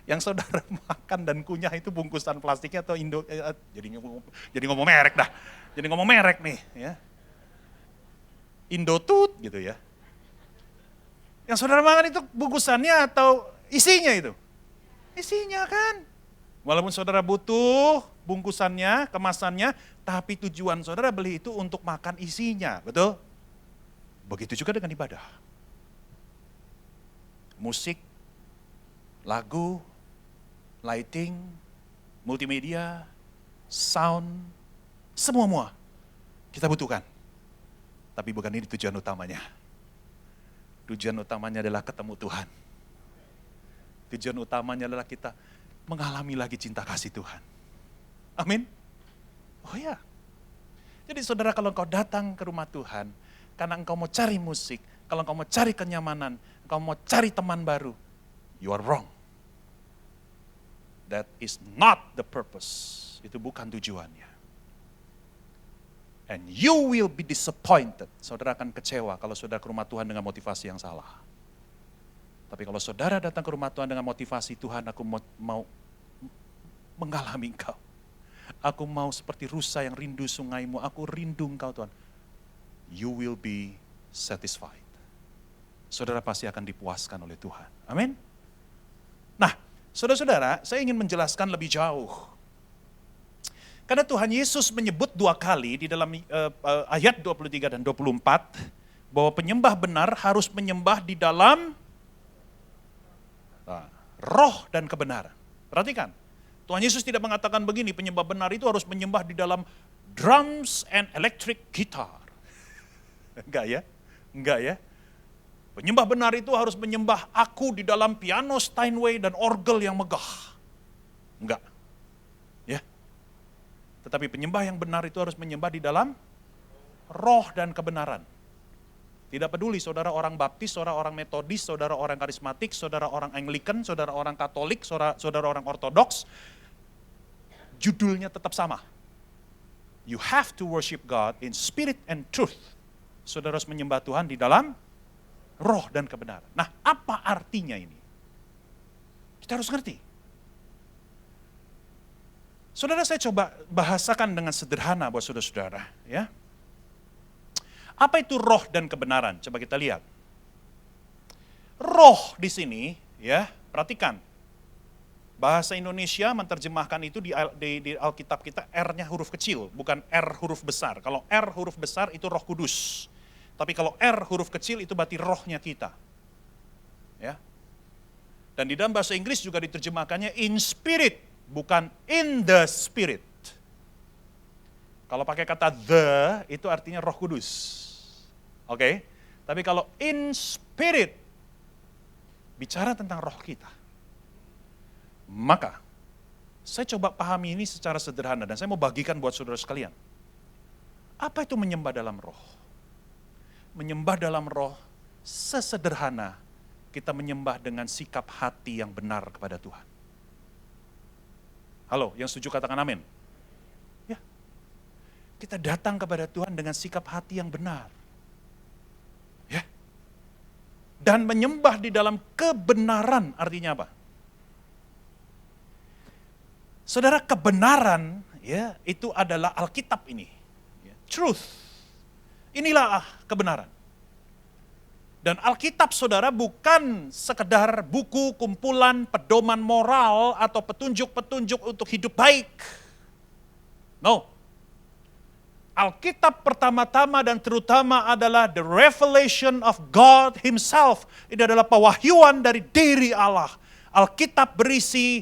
Yang saudara makan dan kunyah itu bungkusan plastiknya atau jadi ngomong merek dah. Jadi ngomong merek nih ya. Indotut gitu ya. Yang saudara makan itu bungkusannya atau isinya itu? Isinya kan. Walaupun saudara butuh bungkusannya, kemasannya, tapi tujuan saudara beli itu untuk makan isinya, betul? Begitu juga dengan ibadah. Musik, lagu, lighting, multimedia, sound, semua kita butuhkan. Tapi bukan ini tujuan utamanya. Tujuan utamanya adalah ketemu Tuhan. Tujuan utamanya adalah kita mengalami lagi cinta kasih Tuhan. Amin. Oh ya. Jadi saudara, kalau engkau datang ke rumah Tuhan, karena engkau mau cari musik, kalau engkau mau cari kenyamanan, engkau mau cari teman baru, you are wrong. That is not the purpose. Itu bukan tujuannya. And you will be disappointed. Saudara akan kecewa kalau saudara ke rumah Tuhan dengan motivasi yang salah. Tapi kalau saudara datang ke rumah Tuhan dengan motivasi, Tuhan, aku mau mengalami Engkau. Aku mau seperti rusa yang rindu sungaimu. Aku rindu Engkau Tuhan. You will be satisfied. Saudara pasti akan dipuaskan oleh Tuhan. Amin. Nah, saudara-saudara, saya ingin menjelaskan lebih jauh. Karena Tuhan Yesus menyebut 2 kali di dalam ayat 23 dan 24, bahwa penyembah benar harus menyembah di dalam roh dan kebenaran. Perhatikan, Tuhan Yesus tidak mengatakan begini, penyembah benar itu harus menyembah di dalam drums and electric guitar. Enggak ya? Enggak ya? Penyembah benar itu harus menyembah aku di dalam piano Steinway dan orgel yang megah. Enggak. Ya. Tetapi penyembah yang benar itu harus menyembah di dalam roh dan kebenaran. Tidak peduli saudara orang baptis, saudara orang metodis, saudara orang karismatik, saudara orang Anglikan, saudara orang katolik, saudara orang ortodoks, judulnya tetap sama. You have to worship God in spirit and truth. Saudara harus menyembah Tuhan di dalam roh dan kebenaran. Nah, apa artinya ini? Kita harus ngerti. Saudara, saya coba bahasakan dengan sederhana buat saudara-saudara, ya. Apa itu roh dan kebenaran? Coba kita lihat. Roh di sini, ya, perhatikan. Bahasa Indonesia menerjemahkan itu di Alkitab kita R-nya huruf kecil, bukan R huruf besar. Kalau R huruf besar itu Roh Kudus. Tapi kalau R huruf kecil itu berarti rohnya kita. Ya. Dan di dalam bahasa Inggris juga diterjemahkannya in spirit, bukan in the spirit. Kalau pakai kata the itu artinya Roh Kudus. Oke? Tapi kalau in spirit bicara tentang roh kita. Maka Saya coba pahami ini secara sederhana dan saya mau bagikan buat saudara sekalian. Apa itu menyembah dalam roh? Menyembah dalam roh sesederhana kita menyembah dengan sikap hati yang benar kepada Tuhan. Halo, yang setuju katakan amin. Ya. Kita datang kepada Tuhan dengan sikap hati yang benar. Ya. Dan menyembah di dalam kebenaran artinya apa? Saudara, kebenaran ya itu adalah Alkitab ini. Ya, truth. Inilah kebenaran. Dan Alkitab saudara bukan sekedar buku kumpulan pedoman moral atau petunjuk-petunjuk untuk hidup baik. No. Alkitab pertama-tama dan terutama adalah the revelation of God Himself. Ini adalah pewahyuan dari diri Allah. Alkitab berisi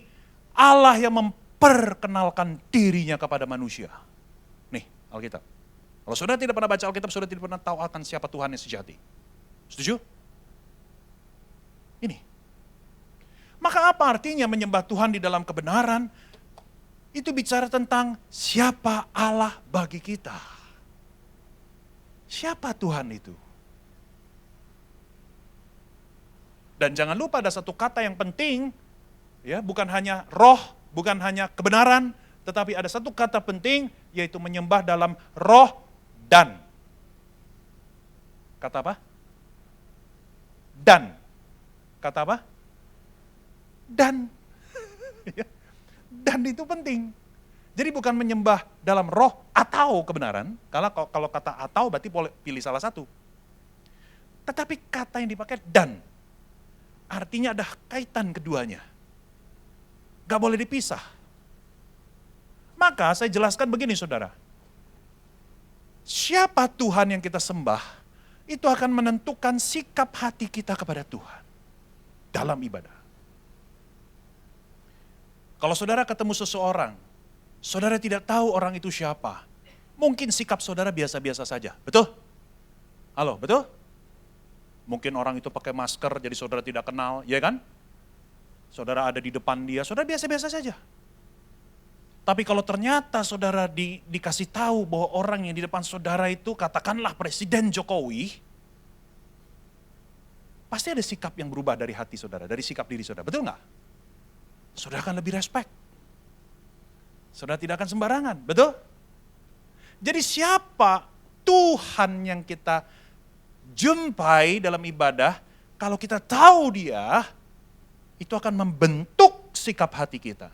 Allah yang memperkenalkan dirinya kepada manusia. Nih, Alkitab. Kalau saudara tidak pernah baca Alkitab, saudara tidak pernah tahu akan siapa Tuhan yang sejati. Setuju? Ini. Maka apa artinya menyembah Tuhan di dalam kebenaran? Itu bicara tentang siapa Allah bagi kita. Siapa Tuhan itu? Dan jangan lupa ada satu kata yang penting, ya, bukan hanya roh, bukan hanya kebenaran, tetapi ada satu kata penting, yaitu menyembah dalam roh dan. Kata apa? Dan. Kata apa? Dan. Dan itu penting. Jadi bukan menyembah dalam roh atau kebenaran. Kalau kata atau berarti boleh pilih salah satu. Tetapi kata yang dipakai dan. Artinya ada kaitan keduanya. Gak boleh dipisah. Maka saya jelaskan begini saudara. Siapa Tuhan yang kita sembah? Itu akan menentukan sikap hati kita kepada Tuhan dalam ibadah. Kalau saudara ketemu seseorang, saudara tidak tahu orang itu siapa, mungkin sikap saudara biasa-biasa saja, betul? Halo, betul? Mungkin orang itu pakai masker jadi saudara tidak kenal, ya kan? Saudara ada di depan dia, saudara biasa-biasa saja. Tapi kalau ternyata saudara dikasih tahu bahwa orang yang di depan saudara itu katakanlah Presiden Jokowi, pasti ada sikap yang berubah dari hati saudara, dari sikap diri saudara, betul nggak? Saudara akan lebih respect. Saudara tidak akan sembarangan, betul? Jadi siapa Tuhan yang kita jumpai dalam ibadah, kalau kita tahu dia, itu akan membentuk sikap hati kita.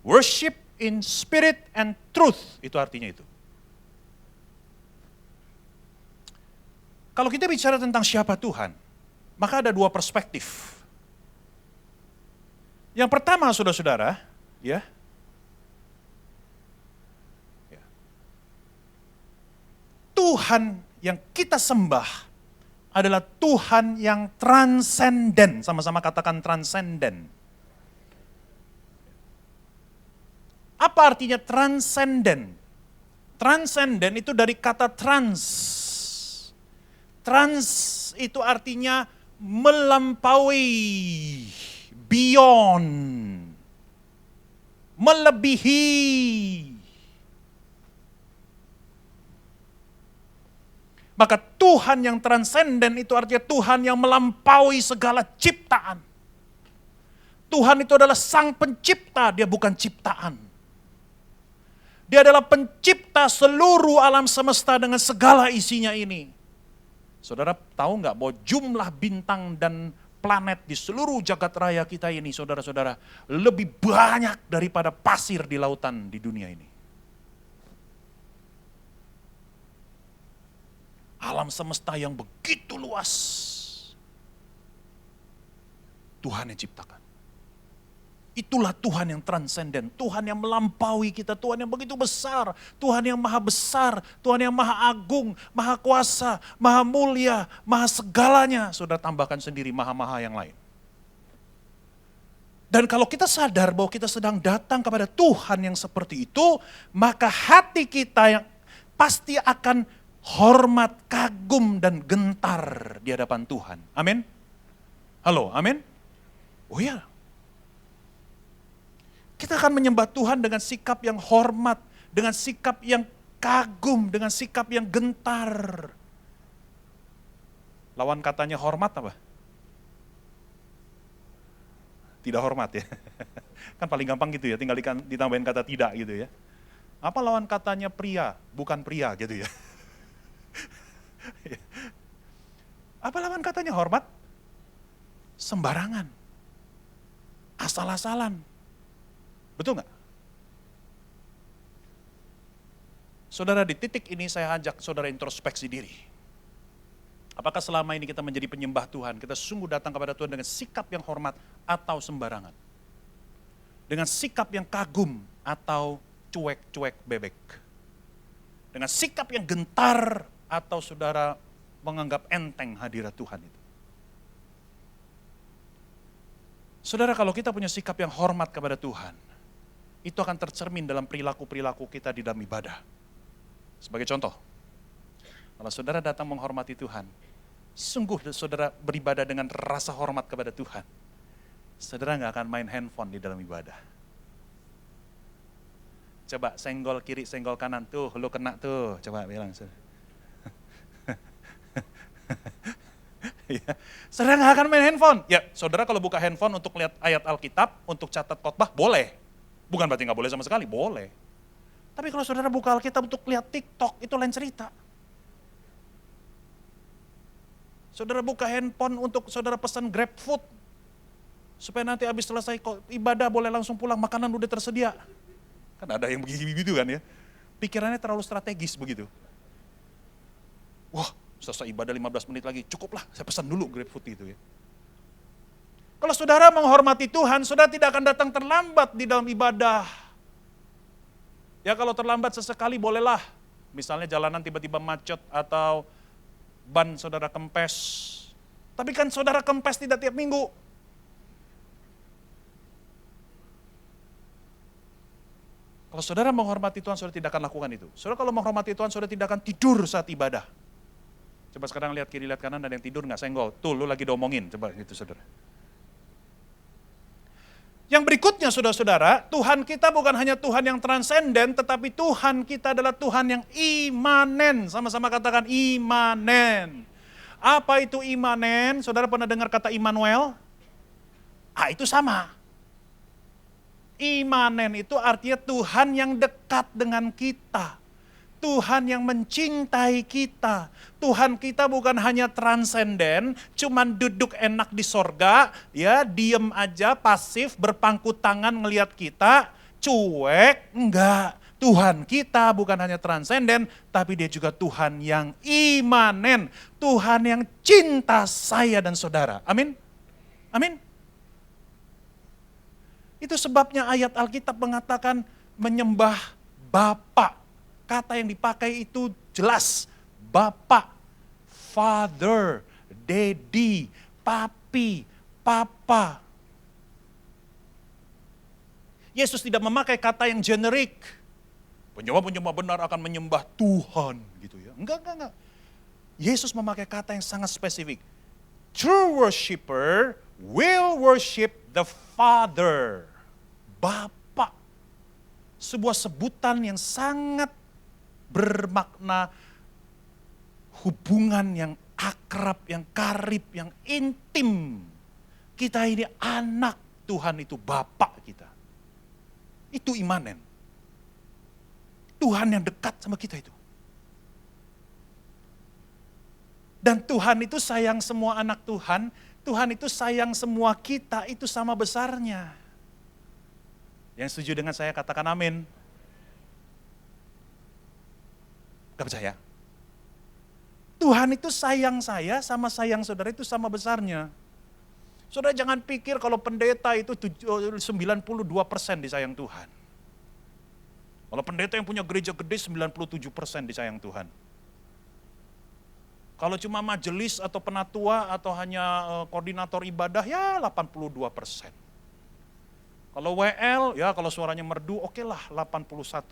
Worship in spirit and truth, itu artinya itu. Kalau kita bicara tentang siapa Tuhan, maka ada dua perspektif. Yang pertama saudara-saudara, ya. Tuhan yang kita sembah adalah Tuhan yang transenden, sama-sama katakan transenden. Apa artinya transenden? Transenden itu dari kata trans. Trans itu artinya melampaui, beyond, melebihi. Maka Tuhan yang transenden itu artinya Tuhan yang melampaui segala ciptaan. Tuhan itu adalah sang pencipta, dia bukan ciptaan. Dia adalah pencipta seluruh alam semesta dengan segala isinya ini. Saudara tahu nggak bahwa jumlah bintang dan planet di seluruh jagat raya kita ini, saudara-saudara, lebih banyak daripada pasir di lautan di dunia ini. Alam semesta yang begitu luas, Tuhan yang ciptakan. Itulah Tuhan yang transenden, Tuhan yang melampaui kita, Tuhan yang begitu besar, Tuhan yang maha besar, Tuhan yang maha agung, maha kuasa, maha mulia, maha segalanya. Saudara tambahkan sendiri maha-maha yang lain. Dan kalau kita sadar bahwa kita sedang datang kepada Tuhan yang seperti itu, maka hati kita yang pasti akan hormat, kagum, dan gentar di hadapan Tuhan. Amin? Halo, amin? Oh iya. Kita akan menyembah Tuhan dengan sikap yang hormat, dengan sikap yang kagum, dengan sikap yang gentar. Lawan katanya hormat apa? Tidak hormat ya. Kan paling gampang gitu ya, tinggal ditambahin kata tidak gitu ya. Apa lawan katanya pria, bukan pria gitu ya. Apa lawan katanya hormat? Sembarangan. Asal-asalan. Betul nggak? Saudara, di titik ini saya ajak saudara introspeksi diri. Apakah selama ini kita menjadi penyembah Tuhan, kita sungguh datang kepada Tuhan dengan sikap yang hormat atau sembarangan? Dengan sikap yang kagum atau cuek-cuek bebek? Dengan sikap yang gentar atau saudara menganggap enteng hadirat Tuhan itu? Saudara, kalau kita punya sikap yang hormat kepada Tuhan, itu akan tercermin dalam perilaku-perilaku kita di dalam ibadah. Sebagai contoh, kalau saudara datang menghormati Tuhan, sungguh saudara beribadah dengan rasa hormat kepada Tuhan, saudara nggak akan main handphone di dalam ibadah. Coba senggol kiri, senggol kanan, tuh lu kena tuh, coba bilang. Ya, saudara nggak akan main handphone. Ya, saudara kalau buka handphone untuk lihat ayat Alkitab, untuk catat khotbah, boleh. Bukan berarti nggak boleh sama sekali, boleh. Tapi kalau saudara buka Alkitab untuk lihat TikTok, itu lain cerita. Saudara buka handphone untuk saudara pesan GrabFood, supaya nanti habis selesai ibadah boleh langsung pulang, makanan udah tersedia. Kan ada yang begitu kan ya. Pikirannya terlalu strategis begitu. Wah, selesai ibadah 15 menit lagi, cukuplah saya pesan dulu GrabFood gitu ya. Kalau saudara menghormati Tuhan, saudara tidak akan datang terlambat di dalam ibadah. Ya kalau terlambat sesekali bolehlah. Misalnya jalanan tiba-tiba macet atau ban saudara kempes. Tapi kan saudara kempes tidak tiap minggu. Kalau saudara menghormati Tuhan, saudara tidak akan lakukan itu. Saudara kalau menghormati Tuhan, saudara tidak akan tidur saat ibadah. Coba sekarang lihat kiri, lihat kanan, ada yang tidur nggak senggol. Tuh, lu lagi diomongin, coba gitu saudara. Yang berikutnya saudara-saudara, Tuhan kita bukan hanya Tuhan yang transenden, tetapi Tuhan kita adalah Tuhan yang imanen. Sama-sama katakan imanen. Apa itu imanen? Saudara pernah dengar kata Immanuel? Ah, itu sama. Imanen itu artinya Tuhan yang dekat dengan kita. Tuhan yang mencintai kita. Tuhan kita bukan hanya transenden, cuman duduk enak di sorga, ya diem aja, pasif, berpangku tangan ngelihat kita, cuek, enggak. Tuhan kita bukan hanya transenden, tapi dia juga Tuhan yang imanen. Tuhan yang cinta saya dan saudara. Amin? Amin? Itu sebabnya ayat Alkitab mengatakan menyembah Bapa. Kata yang dipakai itu jelas. Bapa, Father, Daddy, Papi, Papa. Yesus tidak memakai kata yang generik. Penyembah-penyembah benar akan menyembah Tuhan gitu ya. Enggak. Yesus memakai kata yang sangat spesifik. True worshiper will worship the Father. Bapa. Sebuah sebutan yang sangat bermakna hubungan yang akrab, yang karib, yang intim. Kita ini anak Tuhan, itu Bapa kita. Itu imanen. Tuhan yang dekat sama kita itu. Dan Tuhan itu sayang semua anak Tuhan, Tuhan itu sayang semua kita, itu sama besarnya. Yang setuju dengan saya katakan amin. Gak percaya? Tuhan itu sayang saya sama sayang saudara itu sama besarnya. Saudara jangan pikir kalau pendeta itu 92% disayang Tuhan. Kalau pendeta yang punya gereja gede 97% disayang Tuhan. Kalau cuma majelis atau penatua atau hanya koordinator ibadah ya 82%. Kalau WL ya kalau suaranya merdu oke lah 81,5%.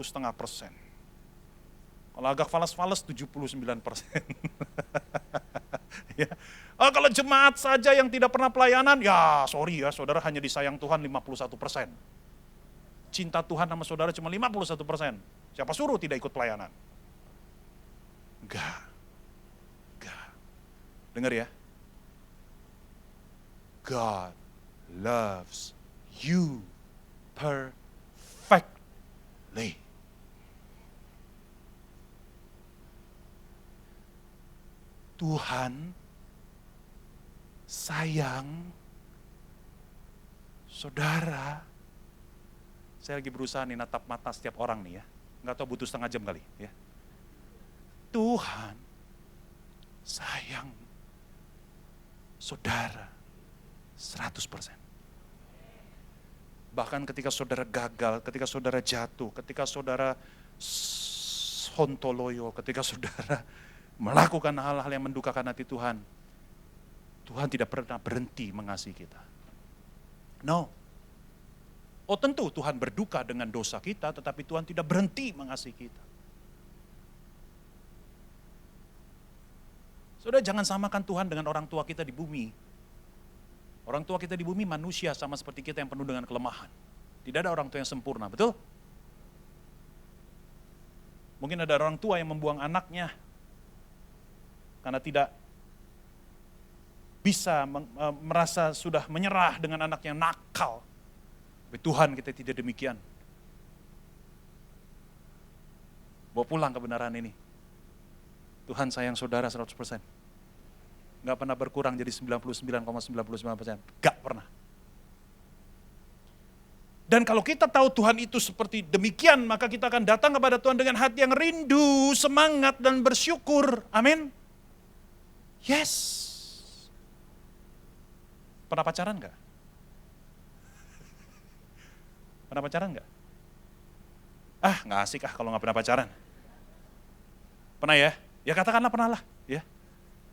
Kalau agak fales-fales 79%. Ya. Kalau jemaat saja yang tidak pernah pelayanan, ya sorry ya saudara hanya disayang Tuhan 51%. cinta Tuhan sama saudara cuma 51%. Siapa suruh tidak ikut pelayanan? Enggak. Dengar ya. God loves you perfectly. Tuhan sayang saudara. Saya lagi berusaha nih natap mata setiap orang nih ya. Nggak tahu butuh setengah jam kali ya. Tuhan sayang saudara 100%. Bahkan ketika saudara gagal, ketika saudara jatuh, ketika saudara sontoloyo, ketika saudara melakukan hal-hal yang mendukakan hati Tuhan, Tuhan tidak pernah berhenti mengasihi kita. No. Oh tentu Tuhan berduka dengan dosa kita, tetapi Tuhan tidak berhenti mengasihi kita. Saudara jangan samakan Tuhan dengan orang tua kita di bumi. Orang tua kita di bumi manusia sama seperti kita yang penuh dengan kelemahan. Tidak ada orang tua yang sempurna, betul? Mungkin ada orang tua yang membuang anaknya karena tidak bisa merasa sudah menyerah dengan anak yang nakal. Tapi Tuhan kita tidak demikian. Bawa pulang kebenaran ini. Tuhan sayang saudara 100%. Gak pernah berkurang jadi 99,99%. Gak pernah. Dan kalau kita tahu Tuhan itu seperti demikian, maka kita akan datang kepada Tuhan dengan hati yang rindu, semangat, dan bersyukur. Amin. Yes. Pernah pacaran gak? Pernah pacaran gak? Gak asik kalau gak pernah pacaran. Pernah ya? Ya katakanlah pernah lah. Ya.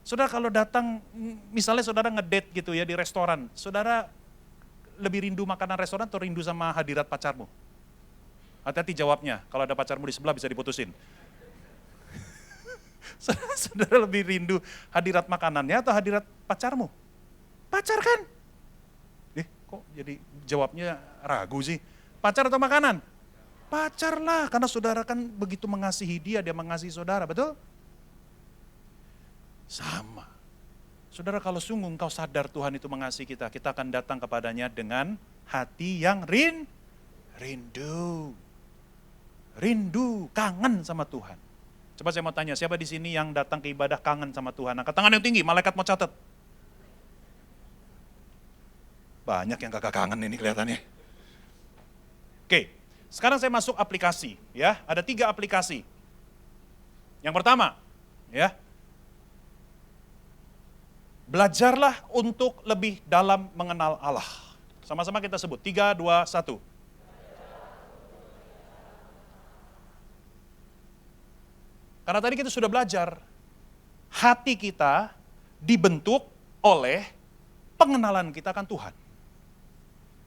Saudara kalau datang, misalnya saudara ngedate gitu ya di restoran, saudara lebih rindu makanan restoran atau rindu sama hadirat pacarmu? Hati-hati jawabnya, kalau ada pacarmu di sebelah bisa diputusin. Saudara lebih rindu hadirat makanannya atau hadirat pacarmu? Pacar kan? Kok jadi jawabnya ragu sih? Pacar atau makanan? Pacar lah, karena saudara kan begitu mengasihi dia mengasihi saudara, betul? Sama. Saudara kalau sungguh engkau sadar Tuhan itu mengasihi kita, kita akan datang kepadanya dengan hati yang rindu. Rindu, kangen sama Tuhan. Coba saya mau tanya, siapa di sini yang datang ke ibadah kangen sama Tuhan? Angkat tangan yang tinggi, malaikat mau catat. Banyak yang kagak kangen ini kelihatannya. Oke, sekarang saya masuk aplikasi. Ya, ada 3 aplikasi. Yang pertama, ya, belajarlah untuk lebih dalam mengenal Allah. Sama-sama kita sebut, 3, 2, 1. Karena tadi kita sudah belajar, hati kita dibentuk oleh pengenalan kita akan Tuhan.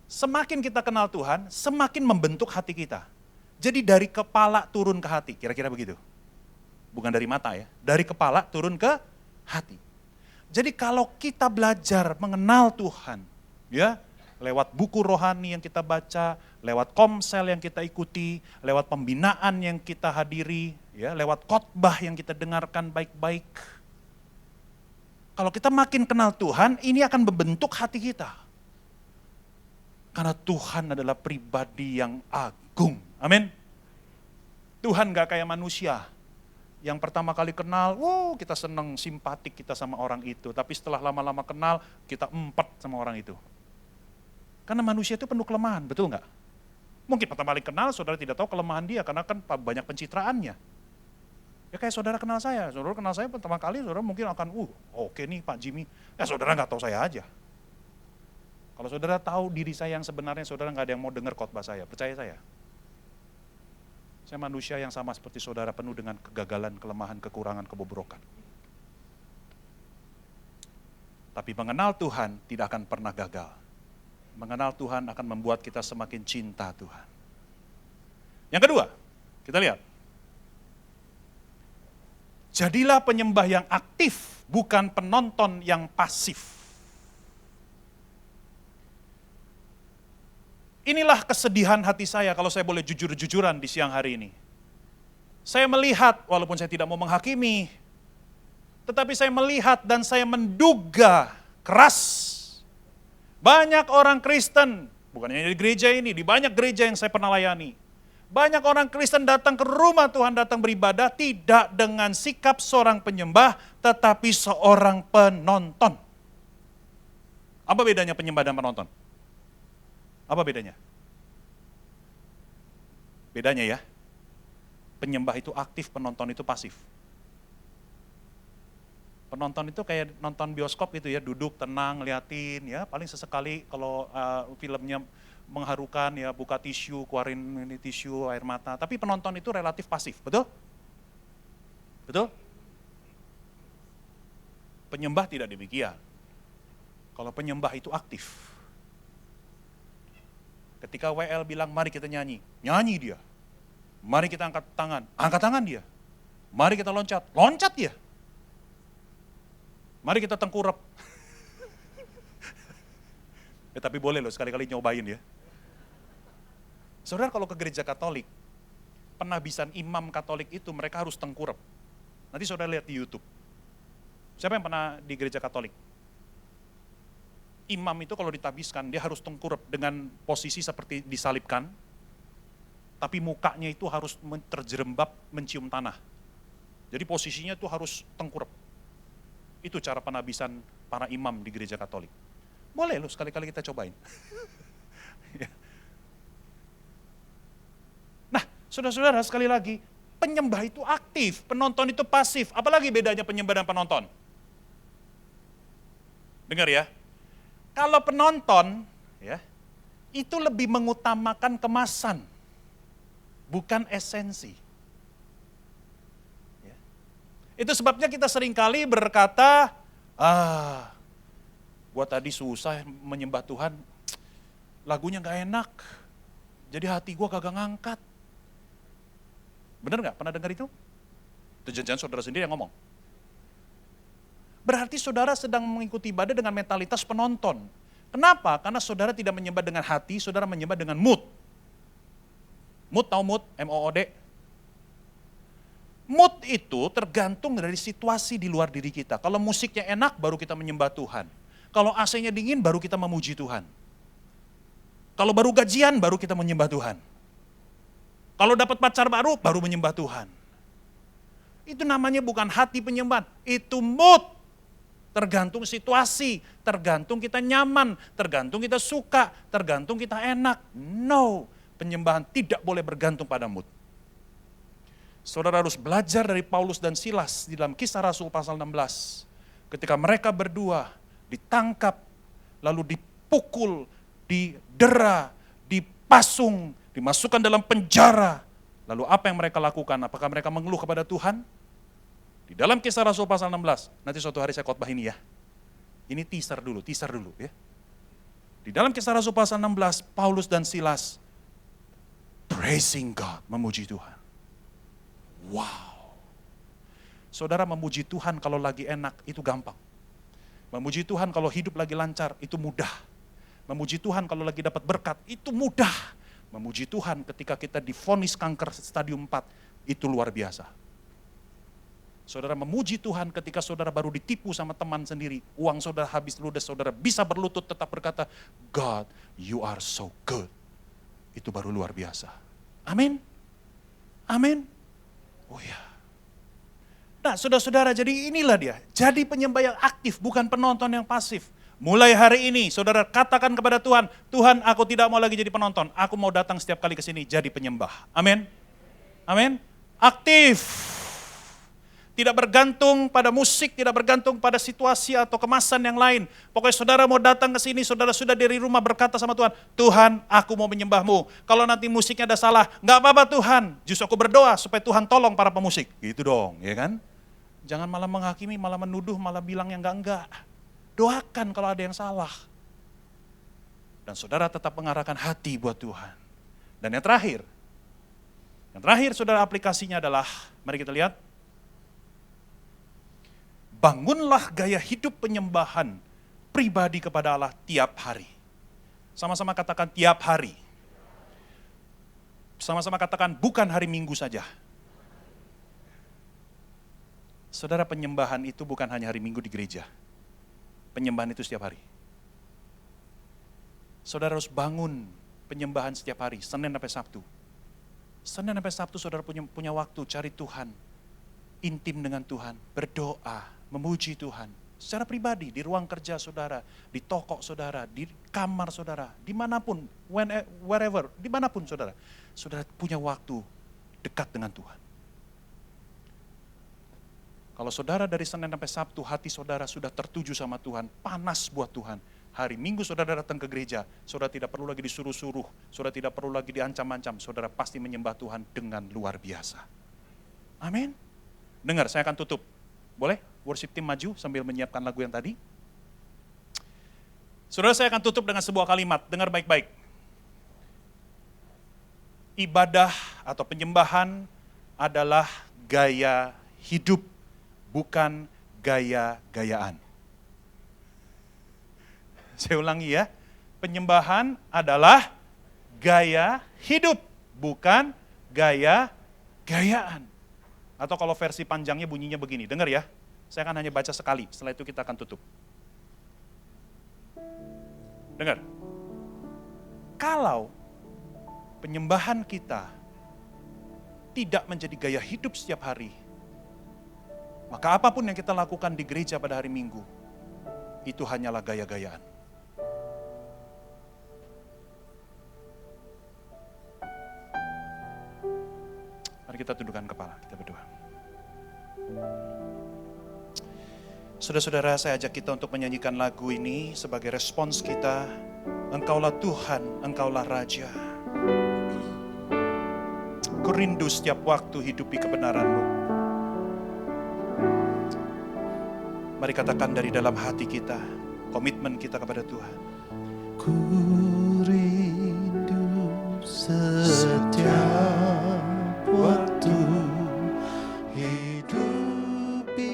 Semakin kita kenal Tuhan, semakin membentuk hati kita. Jadi dari kepala turun ke hati, kira-kira begitu. Bukan dari mata ya, dari kepala turun ke hati. Jadi kalau kita belajar mengenal Tuhan, ya, lewat buku rohani yang kita baca, lewat komsel yang kita ikuti, lewat pembinaan yang kita hadiri, ya, lewat khotbah yang kita dengarkan baik-baik. Kalau kita makin kenal Tuhan, ini akan membentuk hati kita. Karena Tuhan adalah pribadi yang agung. Amin. Tuhan gak kayak manusia. Yang pertama kali kenal, kita senang, simpatik kita sama orang itu. Tapi setelah lama-lama kenal, kita empet sama orang itu. Karena manusia itu penuh kelemahan, betul nggak? Mungkin pertama kali kenal, saudara tidak tahu kelemahan dia, karena kan banyak pencitraannya. Ya kayak saudara kenal saya pertama kali, saudara mungkin akan, oke nih Pak Jimmy. Ya saudara nggak tahu saya aja. Kalau saudara tahu diri saya yang sebenarnya, saudara nggak ada yang mau dengar khotbah saya, percaya saya. Saya manusia yang sama seperti saudara, penuh dengan kegagalan, kelemahan, kekurangan, kebobrokan. Tapi mengenal Tuhan tidak akan pernah gagal. Mengenal Tuhan akan membuat kita semakin cinta Tuhan. Yang kedua, kita lihat. Jadilah penyembah yang aktif, bukan penonton yang pasif. Inilah kesedihan hati saya kalau saya boleh jujur-jujuran di siang hari ini. Saya melihat, walaupun saya tidak mau menghakimi, tetapi saya melihat dan saya menduga keras. Banyak orang Kristen, bukan hanya di gereja ini, di banyak gereja yang saya pernah layani. Banyak orang Kristen datang ke rumah Tuhan, datang beribadah, tidak dengan sikap seorang penyembah, tetapi seorang penonton. Apa bedanya penyembah dan penonton? Apa bedanya? Bedanya ya, penyembah itu aktif, penonton itu pasif. Penonton itu kayak nonton bioskop gitu ya, duduk tenang, ngeliatin ya, paling sesekali kalau filmnya mengharukan ya, buka tisu, keluarin ini tisu, air mata. Tapi penonton itu relatif pasif, betul? Betul? Penyembah tidak demikian. Kalau penyembah itu aktif. Ketika WL bilang, mari kita nyanyi, nyanyi dia. Mari kita angkat tangan dia. Mari kita loncat dia. Mari kita tengkurap. Tapi boleh loh sekali-kali nyobain ya. Saudara kalau ke gereja Katolik, penabisan imam Katolik itu mereka harus tengkurap. Nanti saudara lihat di YouTube. Siapa yang pernah di gereja Katolik? Imam itu kalau ditabiskan, dia harus tengkurap dengan posisi seperti disalibkan, tapi mukanya itu harus terjerembab mencium tanah. Jadi posisinya itu harus tengkurap. Itu cara penabisan para imam di gereja Katolik. Boleh loh sekali-kali kita cobain. Nah, saudara-saudara sekali lagi, penyembah itu aktif, penonton itu pasif. Apalagi bedanya penyembah dan penonton? Dengar ya, kalau penonton ya itu lebih mengutamakan kemasan, bukan esensi. Ya. Itu sebabnya kita seringkali berkata, gua tadi susah menyembah Tuhan, lagunya gak enak, jadi hati gua kagak ngangkat. Benar gak? Pernah dengar itu? Itu jangan saudara sendiri yang ngomong. Berarti saudara sedang mengikuti ibadah dengan mentalitas penonton. Kenapa? Karena saudara tidak menyembah dengan hati, saudara menyembah dengan mood. Mood, tahu mood? M-O-O-D. Mood itu tergantung dari situasi di luar diri kita. Kalau musiknya enak, baru kita menyembah Tuhan. Kalau AC-nya dingin, baru kita memuji Tuhan. Kalau baru gajian, baru kita menyembah Tuhan. Kalau dapat pacar baru, baru menyembah Tuhan. Itu namanya bukan hati penyembahan, itu mood. Tergantung situasi, tergantung kita nyaman, tergantung kita suka, tergantung kita enak. No, penyembahan tidak boleh bergantung pada mood. Saudara harus belajar dari Paulus dan Silas di dalam Kisah Rasul pasal 16. Ketika mereka berdua ditangkap, lalu dipukul, didera, dipasung, dimasukkan dalam penjara. Lalu apa yang mereka lakukan? Apakah mereka mengeluh kepada Tuhan? Di dalam Kisah Rasul pasal 16, nanti suatu hari saya khotbah ini ya. Ini teaser dulu ya. Di dalam Kisah Rasul pasal 16, Paulus dan Silas praising God, memuji Tuhan. Wow. Saudara memuji Tuhan kalau lagi enak, itu gampang. Memuji Tuhan kalau hidup lagi lancar, itu mudah. Memuji Tuhan kalau lagi dapat berkat, itu mudah. Memuji Tuhan ketika kita divonis kanker stadium 4, itu luar biasa. Saudara memuji Tuhan ketika saudara baru ditipu sama teman sendiri, uang saudara habis ludes, saudara bisa berlutut tetap berkata, God, you are so good. Itu baru luar biasa. Amin. Amin. Oh ya. Nah saudara-saudara, jadi inilah dia. Jadi penyembah yang aktif, bukan penonton yang pasif. Mulai hari ini, saudara katakan kepada Tuhan, Tuhan aku tidak mau lagi jadi penonton, aku mau datang setiap kali ke sini jadi penyembah. Amin. Amin. Aktif. Tidak bergantung pada musik, tidak bergantung pada situasi atau kemasan yang lain. Pokoknya saudara mau datang ke sini, saudara sudah dari rumah berkata sama Tuhan, Tuhan aku mau menyembahmu. Kalau nanti musiknya ada salah, gak apa-apa Tuhan. Justru aku berdoa supaya Tuhan tolong para pemusik. Gitu dong, ya kan? Jangan malah menghakimi, malah menuduh, malah bilang yang enggak. Doakan kalau ada yang salah. Dan saudara tetap mengarahkan hati buat Tuhan. Dan yang terakhir saudara aplikasinya adalah, mari kita lihat. Bangunlah gaya hidup penyembahan pribadi kepada Allah tiap hari. Sama-sama katakan tiap hari. Sama-sama katakan, bukan hari Minggu saja. Saudara, penyembahan itu bukan hanya hari Minggu di gereja. Penyembahan itu setiap hari. Saudara harus bangun penyembahan setiap hari, Senin sampai Sabtu. Senin sampai Sabtu saudara punya waktu cari Tuhan, intim dengan Tuhan, berdoa, memuji Tuhan. Secara pribadi, di ruang kerja saudara, di toko saudara, di kamar saudara, dimanapun, wherever, dimanapun saudara. Saudara punya waktu dekat dengan Tuhan. Kalau saudara dari Senin sampai Sabtu, hati saudara sudah tertuju sama Tuhan, panas buat Tuhan. Hari Minggu saudara datang ke gereja, saudara tidak perlu lagi disuruh-suruh, saudara tidak perlu lagi diancam-ancam, saudara pasti menyembah Tuhan dengan luar biasa. Amin. Dengar, saya akan tutup. Boleh? Worship team maju sambil menyiapkan lagu yang tadi. Saudara, saya akan tutup dengan sebuah kalimat, dengar baik-baik. Ibadah atau penyembahan adalah gaya hidup, bukan gaya-gayaan. Saya ulangi ya, penyembahan adalah gaya hidup, bukan gaya-gayaan. Atau kalau versi panjangnya bunyinya begini, dengar ya, saya akan hanya baca sekali, setelah itu kita akan tutup. Dengar, kalau penyembahan kita tidak menjadi gaya hidup setiap hari, maka apapun yang kita lakukan di gereja pada hari Minggu, itu hanyalah gaya-gayaan. Mari kita tundukkan kepala, kita berdoa. Saudara-saudara, saya ajak kita untuk menyanyikan lagu ini sebagai respons kita. Engkaulah Tuhan, Engkaulah Raja. Ku rindu setiap waktu hidupi kebenaran-Mu. Mari katakan dari dalam hati kita, komitmen kita kepada Tuhan. Ku rindu setiap waktu hidupi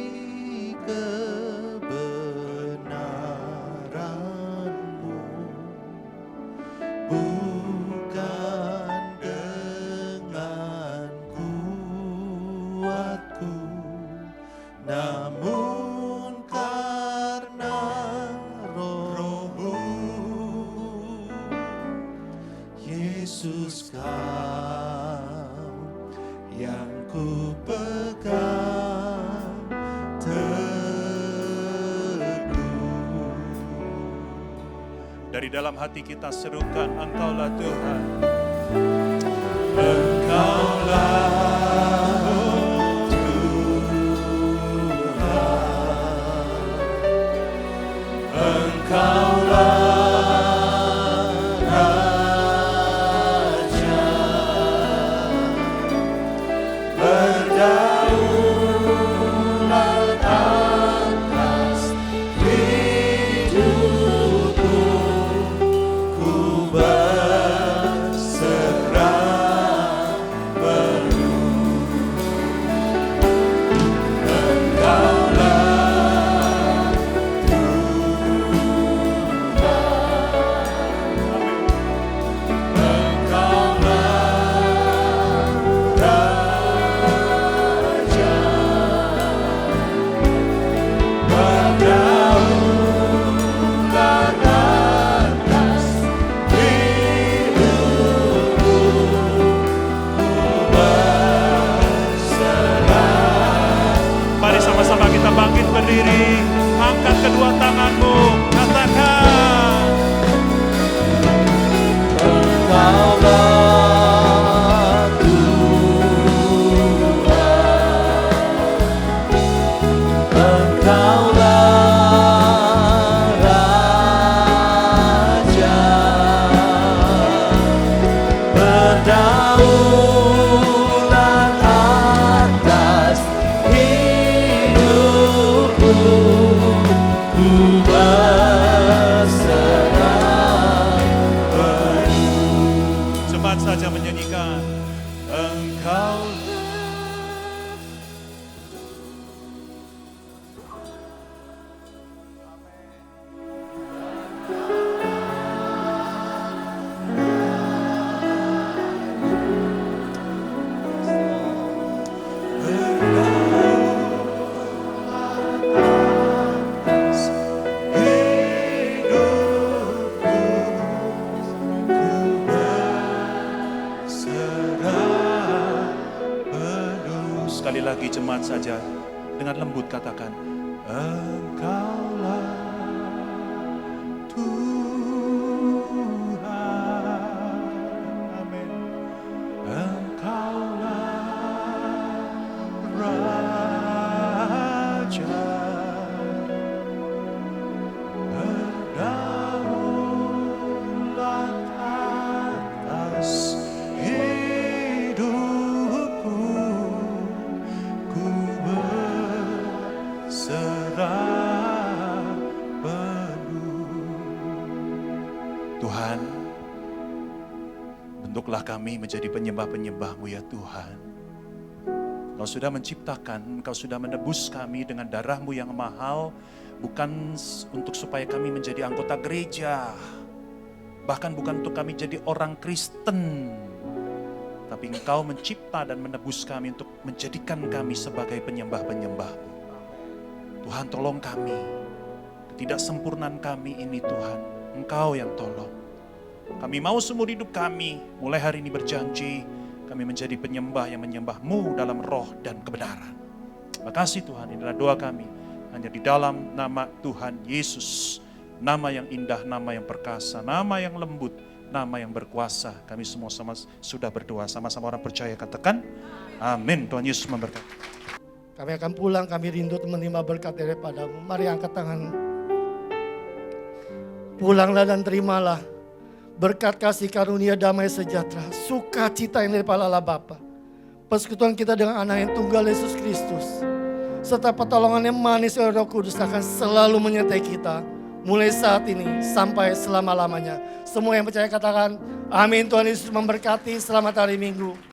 kebenaran-Mu, bukan dengan kuatku, namun karena Roh-Mu. Yesus, Kau yang ku pegang teguh. Dari dalam hati kita serukan, Engkaulah Tuhan. Engkaulah Tuhan, Engkaulah Raja, berdaulat atas hidupku, ku berserah penuh. Engkaulah Mari sama-sama kita bangkit berdiri, angkat kedua tanganmu, katakan. Engkaulah Tuhan, Engkaulah Raja, berdaulat atas hidupku, ku berserah penuh. Cepat saja menyanyikan. Engkau jemaat saja dengan lembut katakan, Engkaulah Tuhan. Amin. Engkaulah Raja. Berdaulat atas hidupku, ku berserah penuh. Tuhan, bentuklah kami menjadi penyembah-penyembah-Mu ya Tuhan. Engkau sudah menciptakan, Engkau sudah menebus kami dengan darah-Mu yang mahal, bukan untuk supaya kami menjadi anggota gereja, bahkan bukan untuk kami jadi orang Kristen, tapi Engkau mencipta dan menebus kami untuk menjadikan kami sebagai penyembah-penyembah-Mu. Tuhan, tolong kami, ketidaksempurnaan kami ini Tuhan, Engkau yang tolong. Kami mau seumur hidup kami, mulai hari ini berjanji, kami menjadi penyembah yang menyembah-Mu dalam roh dan kebenaran. Terima kasih Tuhan, inilah doa kami. Hanya di dalam nama Tuhan Yesus, nama yang indah, nama yang perkasa, nama yang lembut, nama yang berkuasa. Kami semua sama sudah berdoa, sama-sama orang percaya katakan, amin. Tuhan Yesus memberkati. Kami akan pulang, kami rindu menerima berkat daripada-Mu. Mari angkat tangan. Pulanglah dan terimalah berkat kasih karunia damai sejahtera, sukacita yang daripada Allah Bapa, persekutuan kita dengan anak yang tunggal Yesus Kristus, serta pertolongan yang manis oleh Roh Kudus akan selalu menyertai kita, mulai saat ini sampai selama-lamanya. Semua yang percaya katakan, amin. Tuhan Yesus memberkati, selamat hari Minggu.